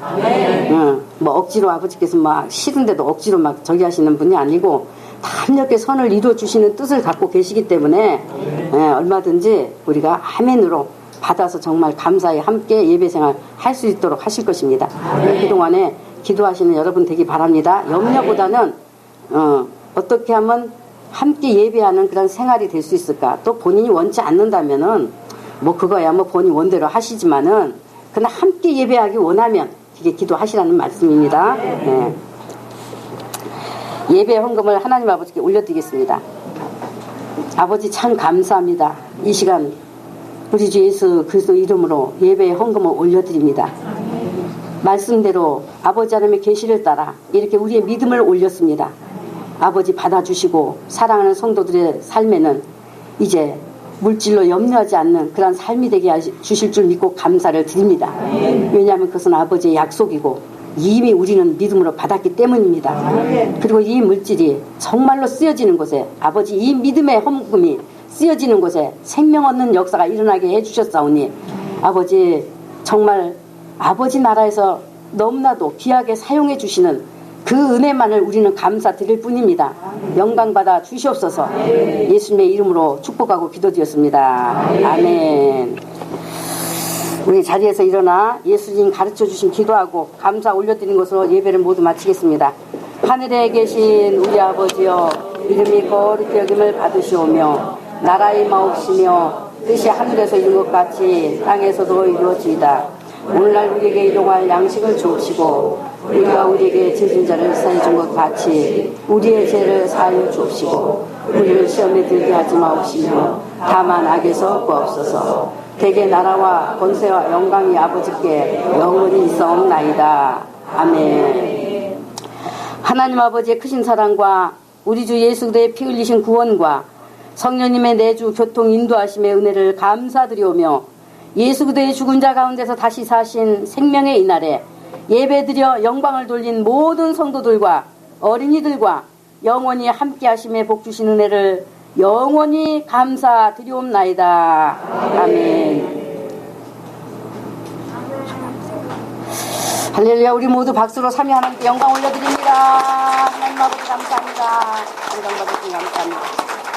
억지로 아버지께서 싫은데도 억지로 저기 하시는 분이 아니고 담력의 선을 이루어 주시는 뜻을 갖고 계시기 때문에 얼마든지 우리가 아멘으로 받아서 정말 감사히 함께 예배생활 할 수 있도록 하실 것입니다. 그동안에 기도하시는 여러분 되기 바랍니다. 염려보다는 어떻게 하면 함께 예배하는 그런 생활이 될 수 있을까. 또 본인이 원치 않는다면은 그거야 본인 원대로 하시지만은 그냥 함께 예배하기 원하면 이게 기도하시라는 말씀입니다. 네. 예배 헌금을 하나님 아버지께 올려드리겠습니다. 아버지 참 감사합니다. 이 시간 우리 주 예수 그리스도 이름으로 예배의 헌금을 올려드립니다. 말씀대로 아버지 하나님의 계시를 따라 이렇게 우리의 믿음을 올렸습니다. 아버지 받아주시고 사랑하는 성도들의 삶에는 이제 물질로 염려하지 않는 그런 삶이 되게 주실 줄 믿고 감사를 드립니다. 왜냐하면 그것은 아버지의 약속이고 이미 우리는 믿음으로 받았기 때문입니다. 그리고 이 물질이 정말로 쓰여지는 곳에 아버지 이 믿음의 헌금이 쓰여지는 곳에 생명 얻는 역사가 일어나게 해주셨사오니 아버지 정말 아버지 나라에서 너무나도 귀하게 사용해 주시는 그 은혜만을 우리는 감사드릴 뿐입니다. 영광받아 주시옵소서. 예수님의 이름으로 축복하고 기도드렸습니다. 아멘. 우리 자리에서 일어나 예수님 가르쳐주신 기도하고 감사 올려드린 것으로 예배를 모두 마치겠습니다. 하늘에 계신 우리 아버지여 이름이 거룩히 여김을 받으시오며 나라의 마옵시며 뜻이 하늘에서 이룬 것 같이 땅에서도 이루어지이다. 오늘날 우리에게 일용할 양식을 주옵시고 우리가 우리에게 죄진 자를 사해 준 것 같이 우리의 죄를 사하여 주옵시고 우리를 시험에 들게 하지 마옵시며 다만 악에서 구하옵소서. 대개 나라와 권세와 영광이 아버지께 영원히 있사옵나이다. 아멘. 하나님 아버지의 크신 사랑과 우리 주 예수 그리스도의 피 흘리신 구원과 성령님의 내주 교통 인도하심의 은혜를 감사드리오며 예수 그리스도의 죽은 자 가운데서 다시 사신 생명의 이날에 예배드려 영광을 돌린 모든 성도들과 어린이들과 영원히 함께 하심에 복 주신 은혜를 영원히 감사드리옵나이다. 아멘. 할렐루야. 우리 모두 박수로 삼위 하나님께 영광 올려드립니다. 하나님 아버지 감사합니다. 영광 받으시니 감사합니다.